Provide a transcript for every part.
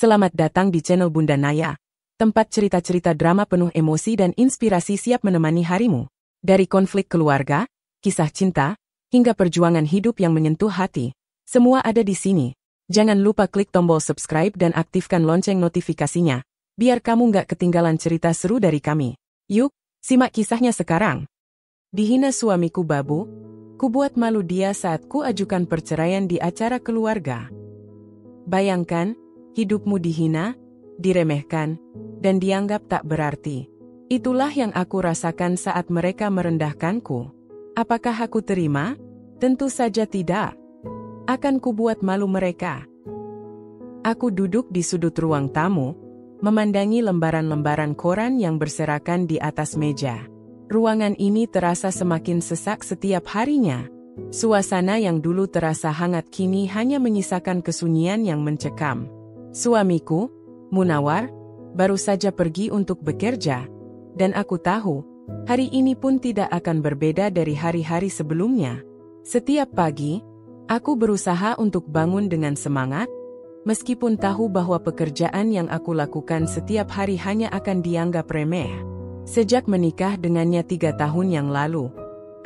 Selamat datang di channel Bunda Naya, tempat cerita-cerita drama penuh emosi dan inspirasi siap menemani harimu. Dari konflik keluarga, kisah cinta, hingga perjuangan hidup yang menyentuh hati, semua ada di sini. Jangan lupa klik tombol subscribe dan aktifkan lonceng notifikasinya, biar kamu nggak ketinggalan cerita seru dari kami. Yuk, simak kisahnya sekarang. Dihina suamiku Babu, kubuat malu dia saat ku ajukan perceraian di acara keluarga. Bayangkan, hidupmu dihina, diremehkan, dan dianggap tak berarti. Itulah yang aku rasakan saat mereka merendahkanku. Apakah aku terima? Tentu saja tidak. Akan kubuat malu mereka. Aku duduk di sudut ruang tamu, memandangi lembaran-lembaran koran yang berserakan di atas meja. Ruangan ini terasa semakin sesak setiap harinya. Suasana yang dulu terasa hangat kini hanya menyisakan kesunyian yang mencekam. Suamiku, Munawar, baru saja pergi untuk bekerja, dan aku tahu, hari ini pun tidak akan berbeda dari hari-hari sebelumnya. Setiap pagi, aku berusaha untuk bangun dengan semangat, meskipun tahu bahwa pekerjaan yang aku lakukan setiap hari hanya akan dianggap remeh. Sejak menikah dengannya 3 tahun yang lalu,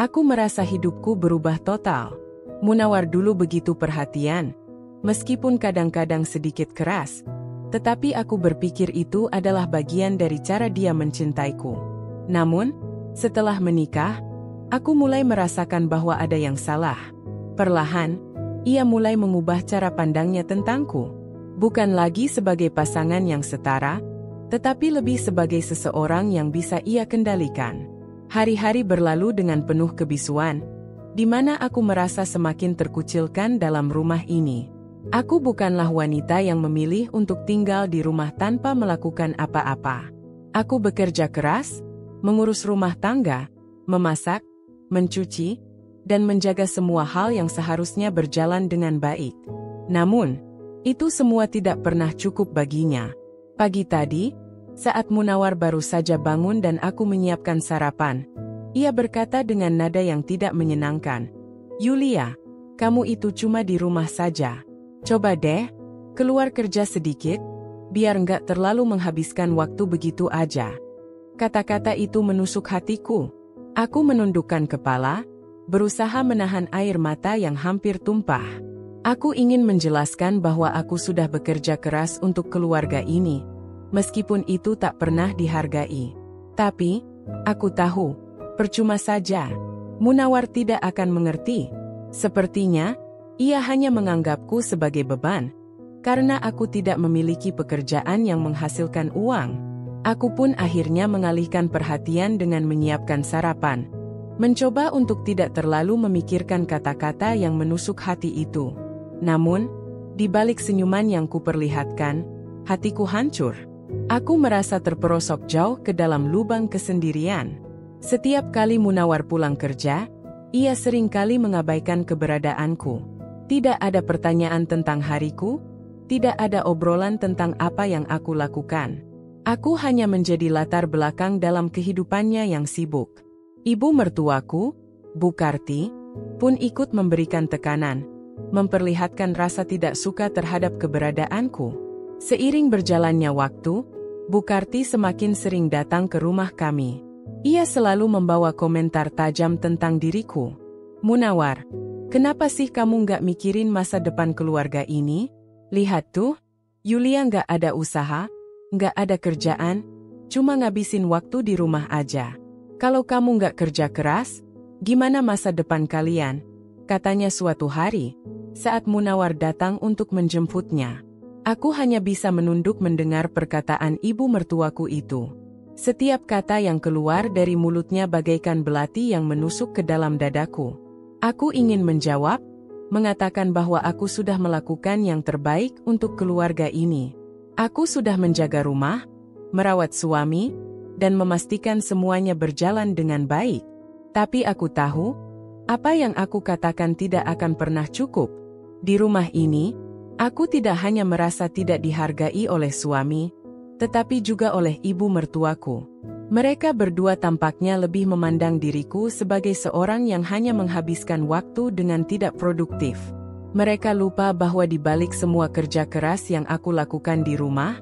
aku merasa hidupku berubah total. Munawar dulu begitu perhatian, meskipun kadang-kadang sedikit keras, tetapi aku berpikir itu adalah bagian dari cara dia mencintaiku. Namun, setelah menikah, aku mulai merasakan bahwa ada yang salah. Perlahan, ia mulai mengubah cara pandangnya tentangku. Bukan lagi sebagai pasangan yang setara, tetapi lebih sebagai seseorang yang bisa ia kendalikan. Hari-hari berlalu dengan penuh kebisuan, di mana aku merasa semakin terkucilkan dalam rumah ini. Aku bukanlah wanita yang memilih untuk tinggal di rumah tanpa melakukan apa-apa. Aku bekerja keras, mengurus rumah tangga, memasak, mencuci, dan menjaga semua hal yang seharusnya berjalan dengan baik. Namun, itu semua tidak pernah cukup baginya. Pagi tadi, saat Munawar baru saja bangun dan aku menyiapkan sarapan, ia berkata dengan nada yang tidak menyenangkan, "Yulia, kamu itu cuma di rumah saja. Coba deh, keluar kerja sedikit, biar nggak terlalu menghabiskan waktu begitu aja." Kata-kata itu menusuk hatiku. Aku menundukkan kepala, berusaha menahan air mata yang hampir tumpah. Aku ingin menjelaskan bahwa aku sudah bekerja keras untuk keluarga ini, meskipun itu tak pernah dihargai. Tapi, aku tahu, percuma saja. Munawar tidak akan mengerti. Sepertinya, ia hanya menganggapku sebagai beban, karena aku tidak memiliki pekerjaan yang menghasilkan uang. Aku pun akhirnya mengalihkan perhatian dengan menyiapkan sarapan, mencoba untuk tidak terlalu memikirkan kata-kata yang menusuk hati itu. Namun, di balik senyuman yang kuperlihatkan, hatiku hancur. Aku merasa terperosok jauh ke dalam lubang kesendirian. Setiap kali Munawar pulang kerja, ia sering kali mengabaikan keberadaanku. Tidak ada pertanyaan tentang hariku, tidak ada obrolan tentang apa yang aku lakukan. Aku hanya menjadi latar belakang dalam kehidupannya yang sibuk. Ibu mertuaku, Bu Karti, pun ikut memberikan tekanan, memperlihatkan rasa tidak suka terhadap keberadaanku. Seiring berjalannya waktu, Bu Karti semakin sering datang ke rumah kami. Ia selalu membawa komentar tajam tentang diriku. "Munawar, kenapa sih kamu nggak mikirin masa depan keluarga ini? Lihat tuh, Yulia nggak ada usaha, nggak ada kerjaan, cuma ngabisin waktu di rumah aja. Kalau kamu nggak kerja keras, gimana masa depan kalian?" Katanya suatu hari, saat Munawar datang untuk menjemputnya. Aku hanya bisa menunduk mendengar perkataan ibu mertuaku itu. Setiap kata yang keluar dari mulutnya bagaikan belati yang menusuk ke dalam dadaku. Aku ingin menjawab, mengatakan bahwa aku sudah melakukan yang terbaik untuk keluarga ini. Aku sudah menjaga rumah, merawat suami, dan memastikan semuanya berjalan dengan baik. Tapi aku tahu, apa yang aku katakan tidak akan pernah cukup. Di rumah ini, aku tidak hanya merasa tidak dihargai oleh suami, tetapi juga oleh ibu mertuaku. Mereka berdua tampaknya lebih memandang diriku sebagai seorang yang hanya menghabiskan waktu dengan tidak produktif. Mereka lupa bahwa di balik semua kerja keras yang aku lakukan di rumah,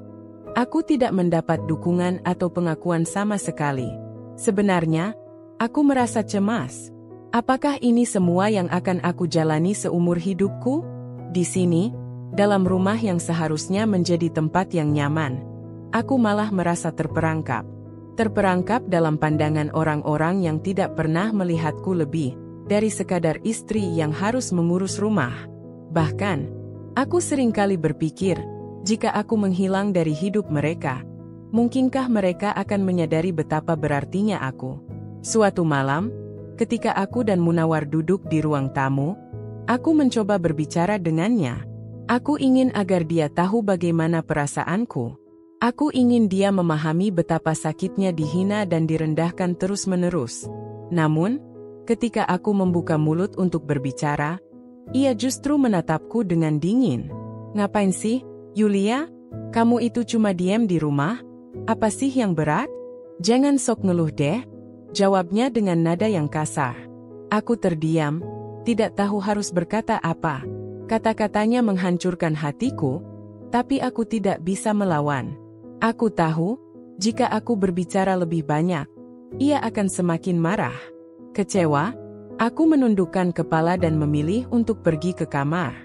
aku tidak mendapat dukungan atau pengakuan sama sekali. Sebenarnya, aku merasa cemas. Apakah ini semua yang akan aku jalani seumur hidupku? Di sini, dalam rumah yang seharusnya menjadi tempat yang nyaman, aku malah merasa terperangkap. Terperangkap dalam pandangan orang-orang yang tidak pernah melihatku lebih dari sekadar istri yang harus mengurus rumah. Bahkan, aku seringkali berpikir, jika aku menghilang dari hidup mereka, mungkinkah mereka akan menyadari betapa berartinya aku? Suatu malam, ketika aku dan Munawar duduk di ruang tamu, aku mencoba berbicara dengannya. Aku ingin agar dia tahu bagaimana perasaanku. Aku ingin dia memahami betapa sakitnya dihina dan direndahkan terus-menerus. Namun, ketika aku membuka mulut untuk berbicara, ia justru menatapku dengan dingin. "Ngapain sih, Yulia? Kamu itu cuma diam di rumah? Apa sih yang berat? Jangan sok ngeluh deh," jawabnya dengan nada yang kasar. Aku terdiam, tidak tahu harus berkata apa. Kata-katanya menghancurkan hatiku, tapi aku tidak bisa melawan. Aku tahu, jika aku berbicara lebih banyak, ia akan semakin marah. Kecewa, aku menundukkan kepala dan memilih untuk pergi ke kamar.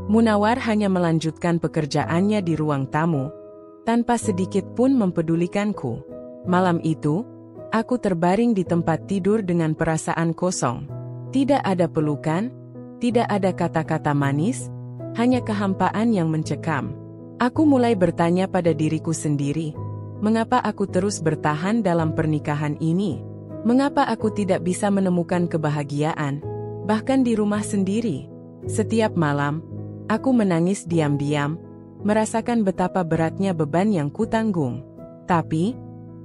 Munawar hanya melanjutkan pekerjaannya di ruang tamu, tanpa sedikit pun mempedulikanku. Malam itu, aku terbaring di tempat tidur dengan perasaan kosong. Tidak ada pelukan, tidak ada kata-kata manis, hanya kehampaan yang mencekam. Aku mulai bertanya pada diriku sendiri, mengapa aku terus bertahan dalam pernikahan ini? Mengapa aku tidak bisa menemukan kebahagiaan, bahkan di rumah sendiri? Setiap malam, aku menangis diam-diam, merasakan betapa beratnya beban yang kutanggung. Tapi,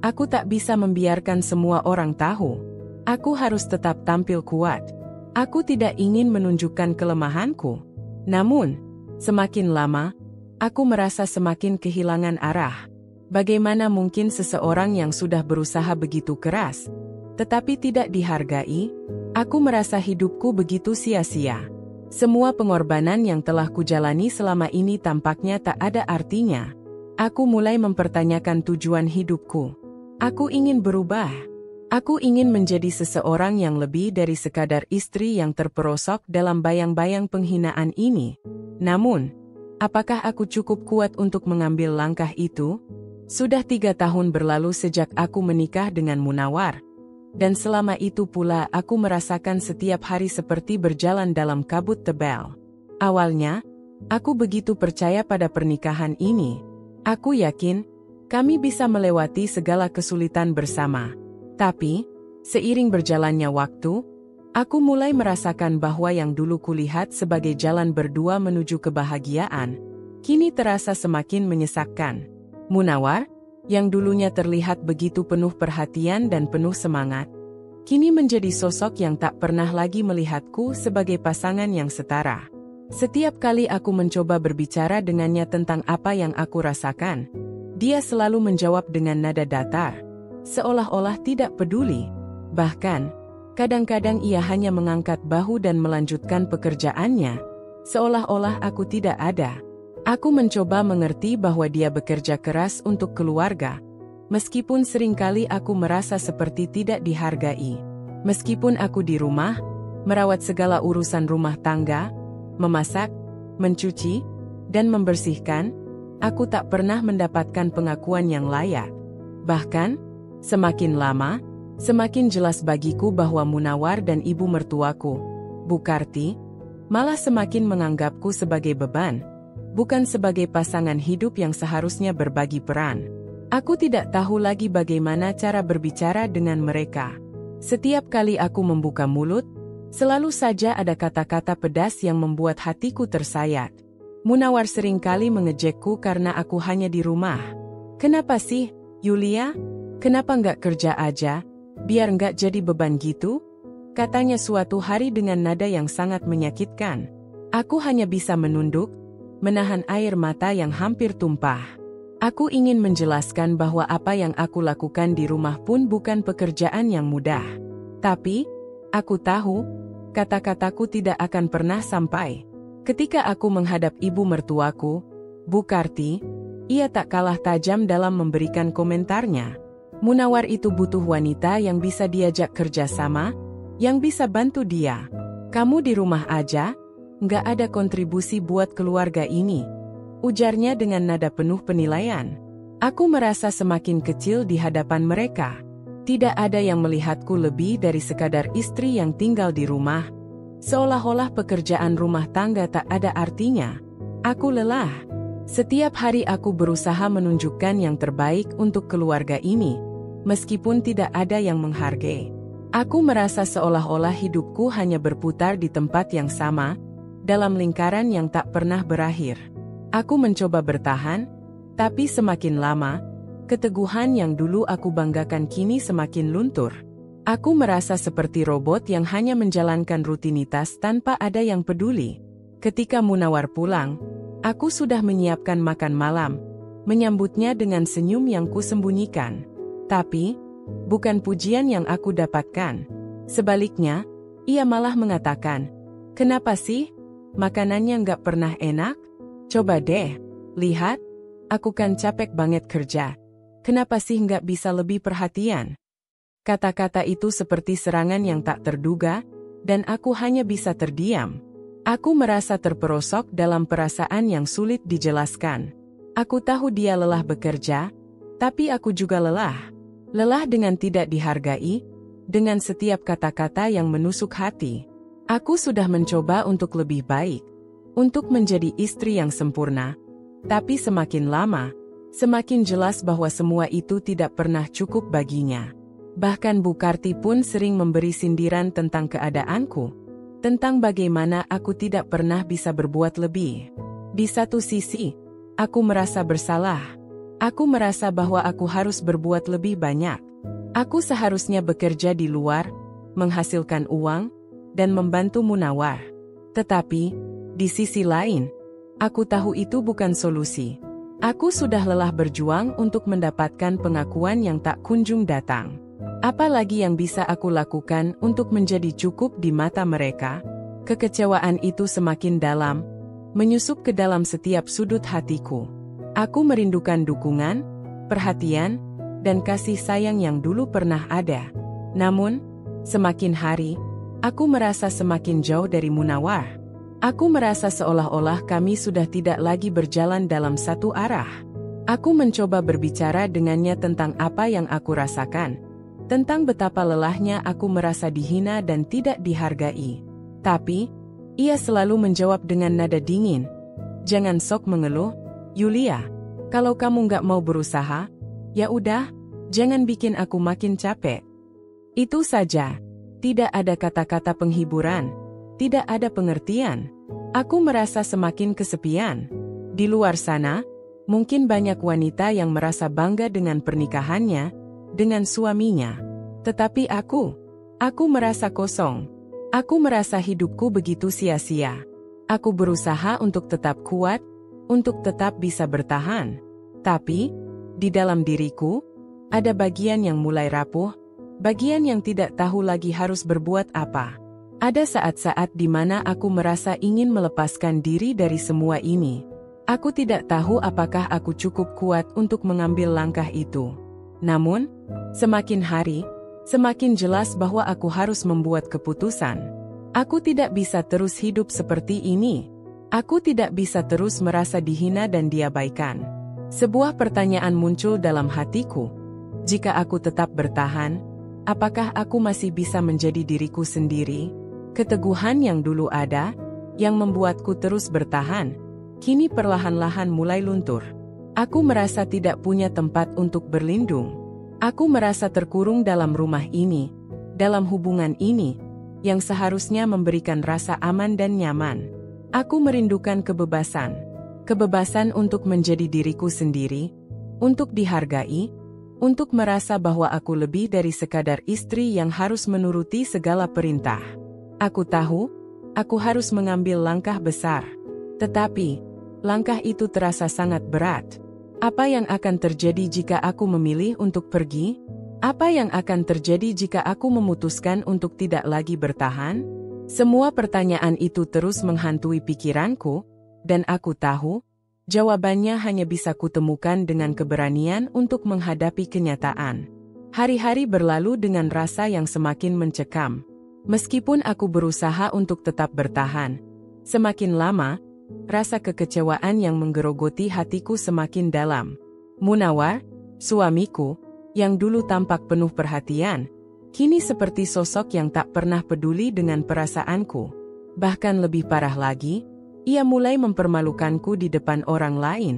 aku tak bisa membiarkan semua orang tahu. Aku harus tetap tampil kuat. Aku tidak ingin menunjukkan kelemahanku. Namun, semakin lama, aku merasa semakin kehilangan arah. Bagaimana mungkin seseorang yang sudah berusaha begitu keras, tetapi tidak dihargai? Aku merasa hidupku begitu sia-sia. Semua pengorbanan yang telah kujalani selama ini tampaknya tak ada artinya. Aku mulai mempertanyakan tujuan hidupku. Aku ingin berubah. Aku ingin menjadi seseorang yang lebih dari sekadar istri yang terperosok dalam bayang-bayang penghinaan ini. Namun, apakah aku cukup kuat untuk mengambil langkah itu? Sudah 3 tahun berlalu sejak aku menikah dengan Munawar. Dan selama itu pula aku merasakan setiap hari seperti berjalan dalam kabut tebal. Awalnya, aku begitu percaya pada pernikahan ini. Aku yakin, kami bisa melewati segala kesulitan bersama. Tapi, seiring berjalannya waktu, aku mulai merasakan bahwa yang dulu kulihat sebagai jalan berdua menuju kebahagiaan, kini terasa semakin menyesakkan. Munawar, yang dulunya terlihat begitu penuh perhatian dan penuh semangat, kini menjadi sosok yang tak pernah lagi melihatku sebagai pasangan yang setara. Setiap kali aku mencoba berbicara dengannya tentang apa yang aku rasakan, dia selalu menjawab dengan nada datar, seolah-olah tidak peduli. Bahkan, kadang-kadang ia hanya mengangkat bahu dan melanjutkan pekerjaannya, seolah-olah aku tidak ada. Aku mencoba mengerti bahwa dia bekerja keras untuk keluarga, meskipun seringkali aku merasa seperti tidak dihargai. Meskipun aku di rumah, merawat segala urusan rumah tangga, memasak, mencuci, dan membersihkan, aku tak pernah mendapatkan pengakuan yang layak. Bahkan, semakin lama, semakin jelas bagiku bahwa Munawar dan ibu mertuaku, Bu Karti, malah semakin menganggapku sebagai beban, bukan sebagai pasangan hidup yang seharusnya berbagi peran. Aku tidak tahu lagi bagaimana cara berbicara dengan mereka. Setiap kali aku membuka mulut, selalu saja ada kata-kata pedas yang membuat hatiku tersayat. Munawar seringkali mengejekku karena aku hanya di rumah. "Kenapa sih, Yulia? Kenapa nggak kerja aja? Biar nggak jadi beban gitu?" katanya suatu hari dengan nada yang sangat menyakitkan. Aku hanya bisa menunduk, menahan air mata yang hampir tumpah. Aku ingin menjelaskan bahwa apa yang aku lakukan di rumah pun bukan pekerjaan yang mudah. Tapi, aku tahu, kata-kataku tidak akan pernah sampai. Ketika aku menghadap ibu mertuaku, Bu Karti, ia tak kalah tajam dalam memberikan komentarnya. Munawar itu butuh wanita yang bisa diajak kerja sama, yang bisa bantu dia. Kamu di rumah aja, nggak ada kontribusi buat keluarga ini, ujarnya dengan nada penuh penilaian. Aku merasa semakin kecil di hadapan mereka. Tidak ada yang melihatku lebih dari sekadar istri yang tinggal di rumah. Seolah-olah pekerjaan rumah tangga tak ada artinya. Aku lelah. Setiap hari aku berusaha menunjukkan yang terbaik untuk keluarga ini, meskipun tidak ada yang menghargai. Aku merasa seolah-olah hidupku hanya berputar di tempat yang sama, dalam lingkaran yang tak pernah berakhir. Aku mencoba bertahan, tapi semakin lama, keteguhan yang dulu aku banggakan kini semakin luntur. Aku merasa seperti robot yang hanya menjalankan rutinitas tanpa ada yang peduli. Ketika Munawar pulang, aku sudah menyiapkan makan malam, menyambutnya dengan senyum yang kusembunyikan. Tapi, bukan pujian yang aku dapatkan. Sebaliknya, ia malah mengatakan, "Kenapa sih? Makanannya nggak pernah enak? Coba deh, lihat, aku kan capek banget kerja. Kenapa sih nggak bisa lebih perhatian?" Kata-kata itu seperti serangan yang tak terduga, dan aku hanya bisa terdiam. Aku merasa terperosok dalam perasaan yang sulit dijelaskan. Aku tahu dia lelah bekerja, tapi aku juga lelah. Lelah dengan tidak dihargai, dengan setiap kata-kata yang menusuk hati. Aku sudah mencoba untuk lebih baik, untuk menjadi istri yang sempurna, tapi semakin lama, semakin jelas bahwa semua itu tidak pernah cukup baginya. Bahkan Bu Karti pun sering memberi sindiran tentang keadaanku, tentang bagaimana aku tidak pernah bisa berbuat lebih. Di satu sisi, aku merasa bersalah. Aku merasa bahwa aku harus berbuat lebih banyak. Aku seharusnya bekerja di luar, menghasilkan uang, dan membantu Munawar. Tetapi, di sisi lain, aku tahu itu bukan solusi. Aku sudah lelah berjuang untuk mendapatkan pengakuan yang tak kunjung datang. Apalagi yang bisa aku lakukan untuk menjadi cukup di mata mereka? Kekecewaan itu semakin dalam, menyusup ke dalam setiap sudut hatiku. Aku merindukan dukungan, perhatian, dan kasih sayang yang dulu pernah ada. Namun, semakin hari, aku merasa semakin jauh dari Munawar. Aku merasa seolah-olah kami sudah tidak lagi berjalan dalam satu arah. Aku mencoba berbicara dengannya tentang apa yang aku rasakan, tentang betapa lelahnya aku merasa dihina dan tidak dihargai. Tapi, ia selalu menjawab dengan nada dingin, "Jangan sok mengeluh, Yulia. Kalau kamu nggak mau berusaha, ya udah, jangan bikin aku makin capek." Itu saja. Tidak ada kata-kata penghiburan, tidak ada pengertian. Aku merasa semakin kesepian. Di luar sana, mungkin banyak wanita yang merasa bangga dengan pernikahannya, dengan suaminya. Tetapi aku merasa kosong. Aku merasa hidupku begitu sia-sia. Aku berusaha untuk tetap kuat, untuk tetap bisa bertahan. Tapi, di dalam diriku, ada bagian yang mulai rapuh, bagian yang tidak tahu lagi harus berbuat apa. Ada saat-saat di mana aku merasa ingin melepaskan diri dari semua ini. Aku tidak tahu apakah aku cukup kuat untuk mengambil langkah itu. Namun, semakin hari, semakin jelas bahwa aku harus membuat keputusan. Aku tidak bisa terus hidup seperti ini. Aku tidak bisa terus merasa dihina dan diabaikan. Sebuah pertanyaan muncul dalam hatiku. Jika aku tetap bertahan, apakah aku masih bisa menjadi diriku sendiri? Keteguhan yang dulu ada, yang membuatku terus bertahan, kini perlahan-lahan mulai luntur. Aku merasa tidak punya tempat untuk berlindung. Aku merasa terkurung dalam rumah ini, dalam hubungan ini, yang seharusnya memberikan rasa aman dan nyaman. Aku merindukan kebebasan. Kebebasan untuk menjadi diriku sendiri, untuk dihargai, untuk merasa bahwa aku lebih dari sekadar istri yang harus menuruti segala perintah. Aku tahu, aku harus mengambil langkah besar. Tetapi, langkah itu terasa sangat berat. Apa yang akan terjadi jika aku memilih untuk pergi? Apa yang akan terjadi jika aku memutuskan untuk tidak lagi bertahan? Semua pertanyaan itu terus menghantui pikiranku, dan aku tahu, jawabannya hanya bisa kutemukan dengan keberanian untuk menghadapi kenyataan. Hari-hari berlalu dengan rasa yang semakin mencekam. Meskipun aku berusaha untuk tetap bertahan, semakin lama, rasa kekecewaan yang menggerogoti hatiku semakin dalam. Munawar, suamiku, yang dulu tampak penuh perhatian, kini seperti sosok yang tak pernah peduli dengan perasaanku. Bahkan lebih parah lagi, ia mulai mempermalukanku di depan orang lain,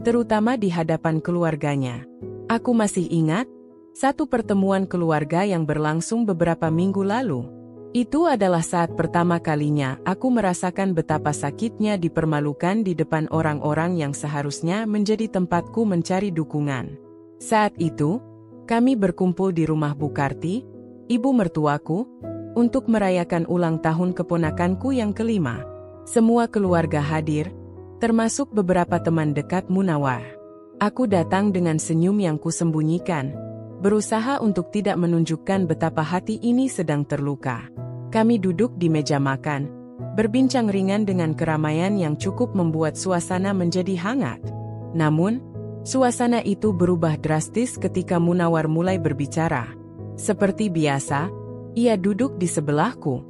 terutama di hadapan keluarganya. Aku masih ingat, satu pertemuan keluarga yang berlangsung beberapa minggu lalu. Itu adalah saat pertama kalinya aku merasakan betapa sakitnya dipermalukan di depan orang-orang yang seharusnya menjadi tempatku mencari dukungan. Saat itu, kami berkumpul di rumah Bu Karti, ibu mertuaku, untuk merayakan ulang tahun keponakanku yang kelima. Semua keluarga hadir, termasuk beberapa teman dekat Munawar. Aku datang dengan senyum yang kusembunyikan, berusaha untuk tidak menunjukkan betapa hati ini sedang terluka. Kami duduk di meja makan, berbincang ringan dengan keramaian yang cukup membuat suasana menjadi hangat. Namun, suasana itu berubah drastis ketika Munawar mulai berbicara. Seperti biasa, ia duduk di sebelahku.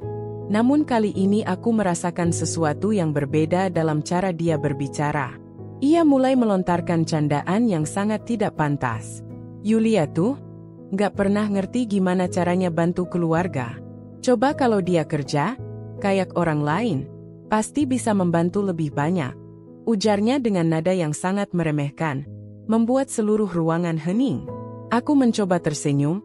Namun kali ini aku merasakan sesuatu yang berbeda dalam cara dia berbicara. Ia mulai melontarkan candaan yang sangat tidak pantas. Yulia tuh, gak pernah ngerti gimana caranya bantu keluarga. Coba kalau dia kerja, kayak orang lain, pasti bisa membantu lebih banyak. Ujarnya dengan nada yang sangat meremehkan, membuat seluruh ruangan hening. Aku mencoba tersenyum,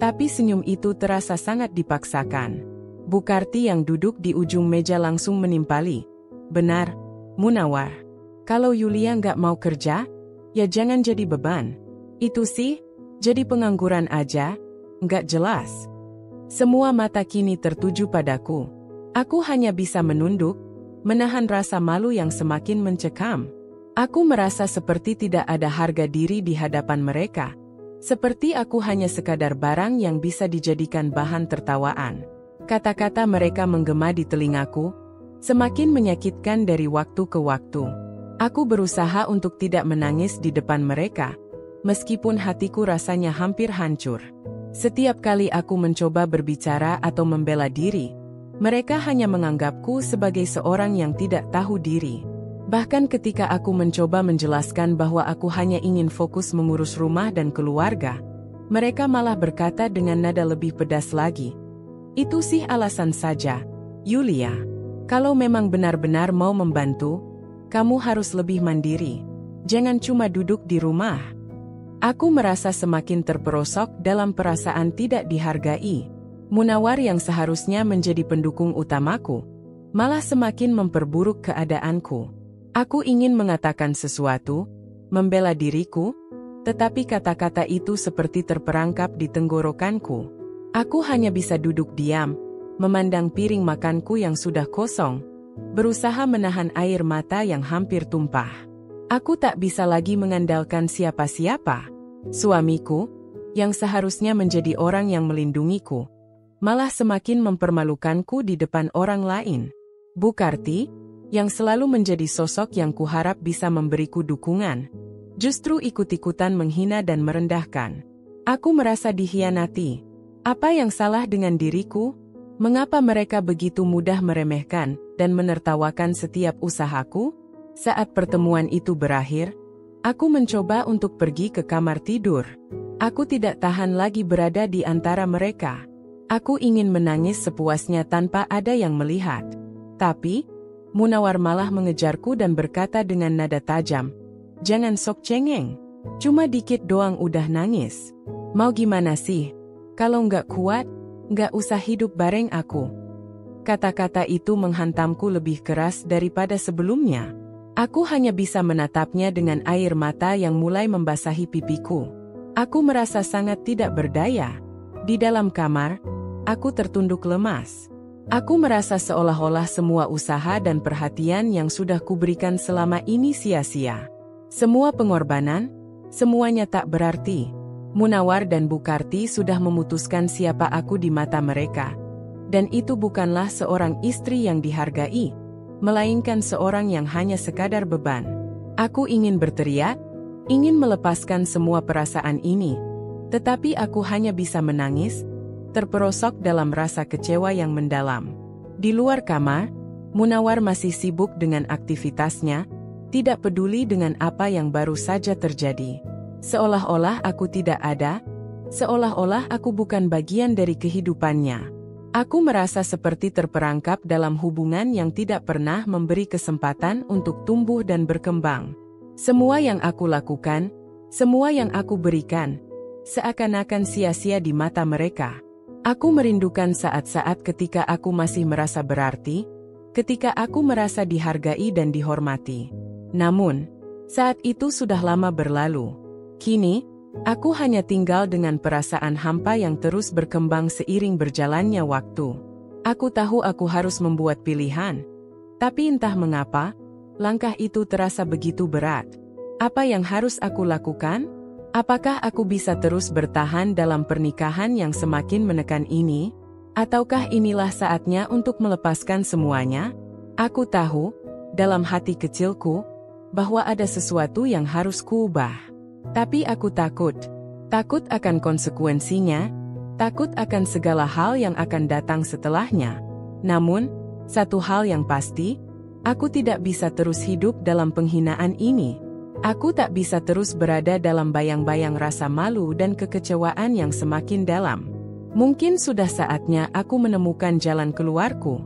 tapi senyum itu terasa sangat dipaksakan. Bu Karti yang duduk di ujung meja langsung menimpali. Benar, Munawar. Kalau Yulia nggak mau kerja, ya jangan jadi beban. Itu sih, jadi pengangguran aja, nggak jelas. Semua mata kini tertuju padaku. Aku hanya bisa menunduk, menahan rasa malu yang semakin mencekam. Aku merasa seperti tidak ada harga diri di hadapan mereka. Seperti aku hanya sekadar barang yang bisa dijadikan bahan tertawaan. Kata-kata mereka menggema di telingaku, semakin menyakitkan dari waktu ke waktu. Aku berusaha untuk tidak menangis di depan mereka, meskipun hatiku rasanya hampir hancur. Setiap kali aku mencoba berbicara atau membela diri, mereka hanya menganggapku sebagai seorang yang tidak tahu diri. Bahkan ketika aku mencoba menjelaskan bahwa aku hanya ingin fokus mengurus rumah dan keluarga, mereka malah berkata dengan nada lebih pedas lagi. Itu sih alasan saja, Yulia. Kalau memang benar-benar mau membantu, kamu harus lebih mandiri. Jangan cuma duduk di rumah. Aku merasa semakin terperosok dalam perasaan tidak dihargai. Munawar yang seharusnya menjadi pendukung utamaku, malah semakin memperburuk keadaanku. Aku ingin mengatakan sesuatu, membela diriku, tetapi kata-kata itu seperti terperangkap di tenggorokanku. Aku hanya bisa duduk diam, memandang piring makanku yang sudah kosong, berusaha menahan air mata yang hampir tumpah. Aku tak bisa lagi mengandalkan siapa-siapa. Suamiku, yang seharusnya menjadi orang yang melindungiku, malah semakin mempermalukanku di depan orang lain. Bu Karti, yang selalu menjadi sosok yang kuharap bisa memberiku dukungan, justru ikut-ikutan menghina dan merendahkan. Aku merasa dikhianati. Apa yang salah dengan diriku? Mengapa mereka begitu mudah meremehkan dan menertawakan setiap usahaku? Saat pertemuan itu berakhir, aku mencoba untuk pergi ke kamar tidur. Aku tidak tahan lagi berada di antara mereka. Aku ingin menangis sepuasnya tanpa ada yang melihat. Tapi Munawar malah mengejarku dan berkata dengan nada tajam, "Jangan sok cengeng. Cuma dikit doang udah nangis. Mau gimana sih? Kalau nggak kuat, nggak usah hidup bareng aku." Kata-kata itu menghantamku lebih keras daripada sebelumnya. Aku hanya bisa menatapnya dengan air mata yang mulai membasahi pipiku. Aku merasa sangat tidak berdaya. Di dalam kamar, aku tertunduk lemas. Aku merasa seolah-olah semua usaha dan perhatian yang sudah kuberikan selama ini sia-sia. Semua pengorbanan, semuanya tak berarti. Munawar dan Bu Karti sudah memutuskan siapa aku di mata mereka. Dan itu bukanlah seorang istri yang dihargai, melainkan seorang yang hanya sekadar beban. Aku ingin berteriak, ingin melepaskan semua perasaan ini, tetapi aku hanya bisa menangis, terperosok dalam rasa kecewa yang mendalam. Di luar kamar, Munawar masih sibuk dengan aktivitasnya, tidak peduli dengan apa yang baru saja terjadi. Seolah-olah aku tidak ada, seolah-olah aku bukan bagian dari kehidupannya. Aku merasa seperti terperangkap dalam hubungan yang tidak pernah memberi kesempatan untuk tumbuh dan berkembang. Semua yang aku lakukan, semua yang aku berikan, seakan-akan sia-sia di mata mereka. Aku merindukan saat-saat ketika aku masih merasa berarti, ketika aku merasa dihargai dan dihormati. Namun, saat itu sudah lama berlalu. Kini, aku hanya tinggal dengan perasaan hampa yang terus berkembang seiring berjalannya waktu. Aku tahu aku harus membuat pilihan, tapi entah mengapa, langkah itu terasa begitu berat. Apa yang harus aku lakukan? Apakah aku bisa terus bertahan dalam pernikahan yang semakin menekan ini? Ataukah inilah saatnya untuk melepaskan semuanya? Aku tahu, dalam hati kecilku, bahwa ada sesuatu yang harus kuubah. Tapi aku takut akan konsekuensinya, takut akan segala hal yang akan datang setelahnya. Namun, satu hal yang pasti, aku tidak bisa terus hidup dalam penghinaan ini. Aku tak bisa terus berada dalam bayang-bayang rasa malu dan kekecewaan yang semakin dalam. Mungkin sudah saatnya aku menemukan jalan keluarku.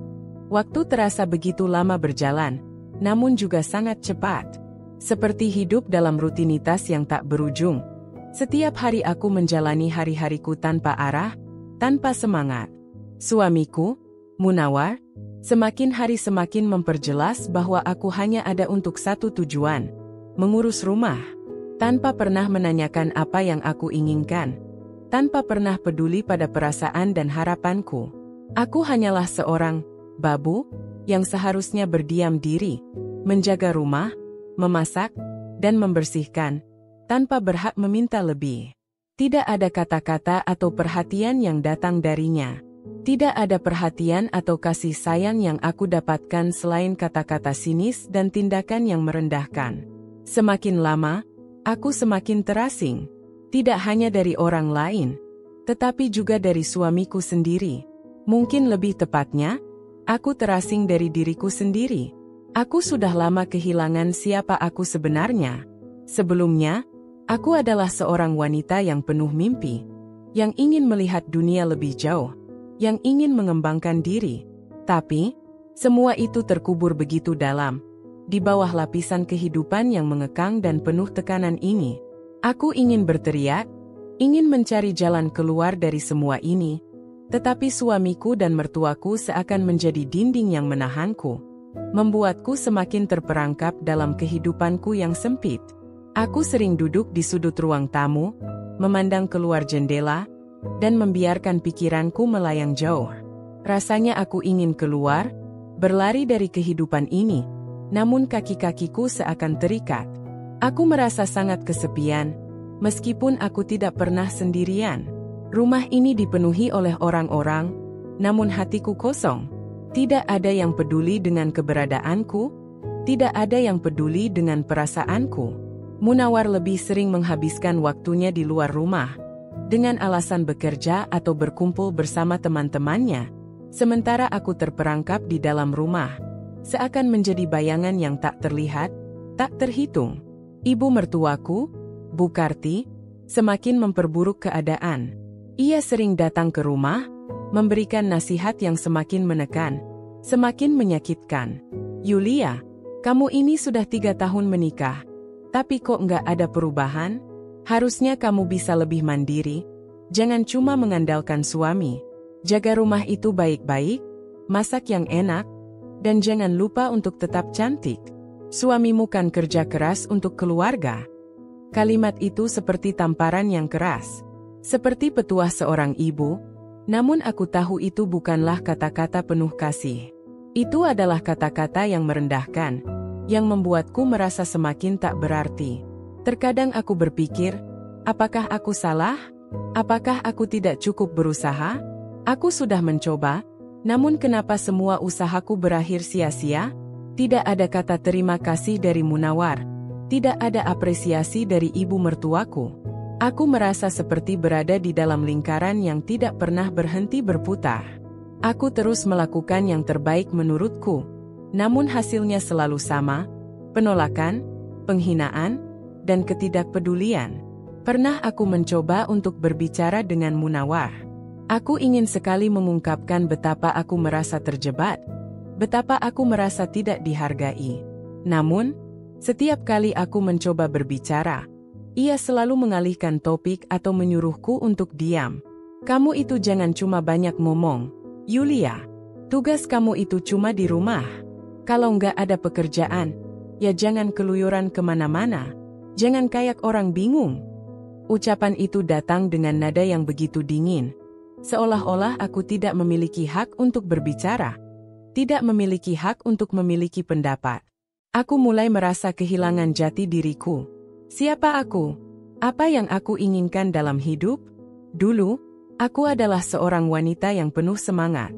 Waktu terasa begitu lama berjalan, namun juga sangat cepat. Seperti hidup dalam rutinitas yang tak berujung. Setiap hari aku menjalani hari-hariku tanpa arah, tanpa semangat. Suamiku, Munawar, semakin hari semakin memperjelas bahwa aku hanya ada untuk satu tujuan, mengurus rumah. Tanpa pernah menanyakan apa yang aku inginkan, tanpa pernah peduli pada perasaan dan harapanku. Aku hanyalah seorang babu yang seharusnya berdiam diri, menjaga rumah, memasak, dan membersihkan, tanpa berhak meminta lebih. Tidak ada kata-kata atau perhatian yang datang darinya. Tidak ada perhatian atau kasih sayang yang aku dapatkan selain kata-kata sinis dan tindakan yang merendahkan. Semakin lama, aku semakin terasing. Tidak hanya dari orang lain, tetapi juga dari suamiku sendiri. Mungkin lebih tepatnya, aku terasing dari diriku sendiri. Aku sudah lama kehilangan siapa aku sebenarnya. Sebelumnya, aku adalah seorang wanita yang penuh mimpi, yang ingin melihat dunia lebih jauh, yang ingin mengembangkan diri. Tapi, semua itu terkubur begitu dalam, di bawah lapisan kehidupan yang mengekang dan penuh tekanan ini. Aku ingin berteriak, ingin mencari jalan keluar dari semua ini, tetapi suamiku dan mertuaku seakan menjadi dinding yang menahanku, membuatku semakin terperangkap dalam kehidupanku yang sempit. Aku sering duduk di sudut ruang tamu, memandang keluar jendela, dan membiarkan pikiranku melayang jauh. Rasanya aku ingin keluar, berlari dari kehidupan ini, namun kaki-kakiku seakan terikat. Aku merasa sangat kesepian, meskipun aku tidak pernah sendirian. Rumah ini dipenuhi oleh orang-orang, namun hatiku kosong. Tidak ada yang peduli dengan keberadaanku, tidak ada yang peduli dengan perasaanku. Munawar lebih sering menghabiskan waktunya di luar rumah, dengan alasan bekerja atau berkumpul bersama teman-temannya, sementara aku terperangkap di dalam rumah, seakan menjadi bayangan yang tak terlihat, tak terhitung. Ibu mertuaku, Bu Karti, semakin memperburuk keadaan. Ia sering datang ke rumah, memberikan nasihat yang semakin menekan, semakin menyakitkan. Yulia, kamu ini sudah 3 tahun menikah, tapi kok nggak ada perubahan? Harusnya kamu bisa lebih mandiri, jangan cuma mengandalkan suami. Jaga rumah itu baik-baik, masak yang enak, dan jangan lupa untuk tetap cantik. Suamimu kan kerja keras untuk keluarga. Kalimat itu seperti tamparan yang keras, seperti petuah seorang ibu, namun aku tahu itu bukanlah kata-kata penuh kasih. Itu adalah kata-kata yang merendahkan, yang membuatku merasa semakin tak berarti. Terkadang aku berpikir, apakah aku salah? Apakah aku tidak cukup berusaha? Aku sudah mencoba, Namun kenapa semua usahaku berakhir sia-sia? Tidak ada kata terima kasih dari Munawar. Tidak ada apresiasi dari ibu mertuaku. Aku merasa seperti berada di dalam lingkaran yang tidak pernah berhenti berputar. Aku terus melakukan yang terbaik menurutku. Namun hasilnya selalu sama, penolakan, penghinaan, dan ketidakpedulian. Pernah aku mencoba untuk berbicara dengan Munawar. Aku ingin sekali mengungkapkan betapa aku merasa terjebak, betapa aku merasa tidak dihargai. Namun, setiap kali aku mencoba berbicara, ia selalu mengalihkan topik atau menyuruhku untuk diam. Kamu itu jangan cuma banyak ngomong, Yulia. Tugas kamu itu cuma di rumah. Kalau nggak ada pekerjaan, ya jangan keluyuran kemana-mana. Jangan kayak orang bingung. Ucapan itu datang dengan nada yang begitu dingin. Seolah-olah aku tidak memiliki hak untuk berbicara. Tidak memiliki hak untuk memiliki pendapat. Aku mulai merasa kehilangan jati diriku. Siapa aku? Apa yang aku inginkan dalam hidup? Dulu, aku adalah seorang wanita yang penuh semangat.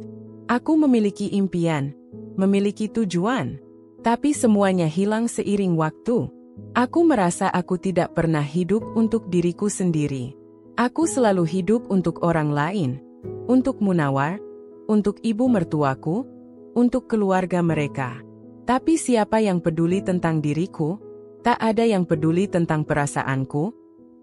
Aku memiliki impian, memiliki tujuan. Tapi semuanya hilang seiring waktu. Aku merasa aku tidak pernah hidup untuk diriku sendiri. Aku selalu hidup untuk orang lain, untuk Munawar, untuk ibu mertuaku, untuk keluarga mereka. Tapi siapa yang peduli tentang diriku? Tak ada yang peduli tentang perasaanku,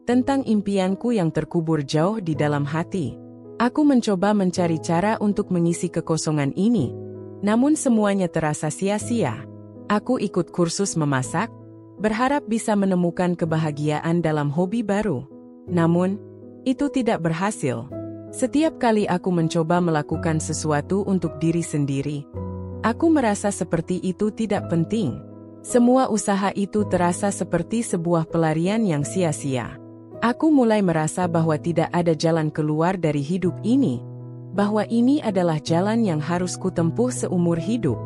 tentang impianku yang terkubur jauh di dalam hati. Aku mencoba mencari cara untuk mengisi kekosongan ini, namun semuanya terasa sia-sia. Aku ikut kursus memasak, berharap bisa menemukan kebahagiaan dalam hobi baru. Namun, itu tidak berhasil. Setiap kali aku mencoba melakukan sesuatu untuk diri sendiri, aku merasa seperti itu tidak penting. Semua usaha itu terasa seperti sebuah pelarian yang sia-sia. Aku mulai merasa bahwa tidak ada jalan keluar dari hidup ini, bahwa ini adalah jalan yang harus kutempuh seumur hidup.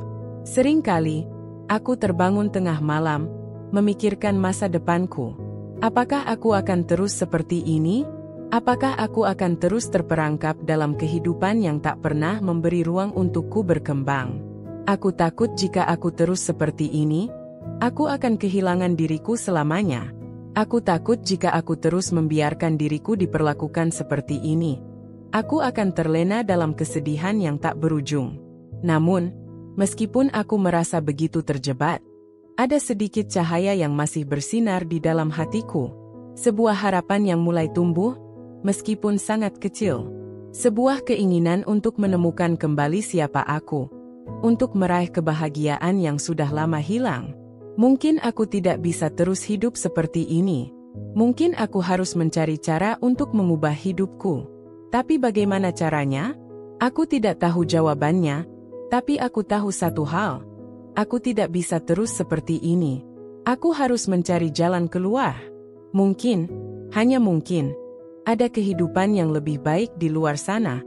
Seringkali, aku terbangun tengah malam, memikirkan masa depanku. Apakah aku akan terus seperti ini? Apakah aku akan terus terperangkap dalam kehidupan yang tak pernah memberi ruang untukku berkembang? Aku takut jika aku terus seperti ini, aku akan kehilangan diriku selamanya. Aku takut jika aku terus membiarkan diriku diperlakukan seperti ini, aku akan terlena dalam kesedihan yang tak berujung. Namun, meskipun aku merasa begitu terjebak, ada sedikit cahaya yang masih bersinar di dalam hatiku. Sebuah harapan yang mulai tumbuh, meskipun sangat kecil. Sebuah keinginan untuk menemukan kembali siapa aku. Untuk meraih kebahagiaan yang sudah lama hilang. Mungkin aku tidak bisa terus hidup seperti ini. Mungkin aku harus mencari cara untuk mengubah hidupku. Tapi bagaimana caranya? Aku tidak tahu jawabannya. Tapi aku tahu satu hal. Aku tidak bisa terus seperti ini. Aku harus mencari jalan keluar. Mungkin, hanya mungkin, ada kehidupan yang lebih baik di luar sana.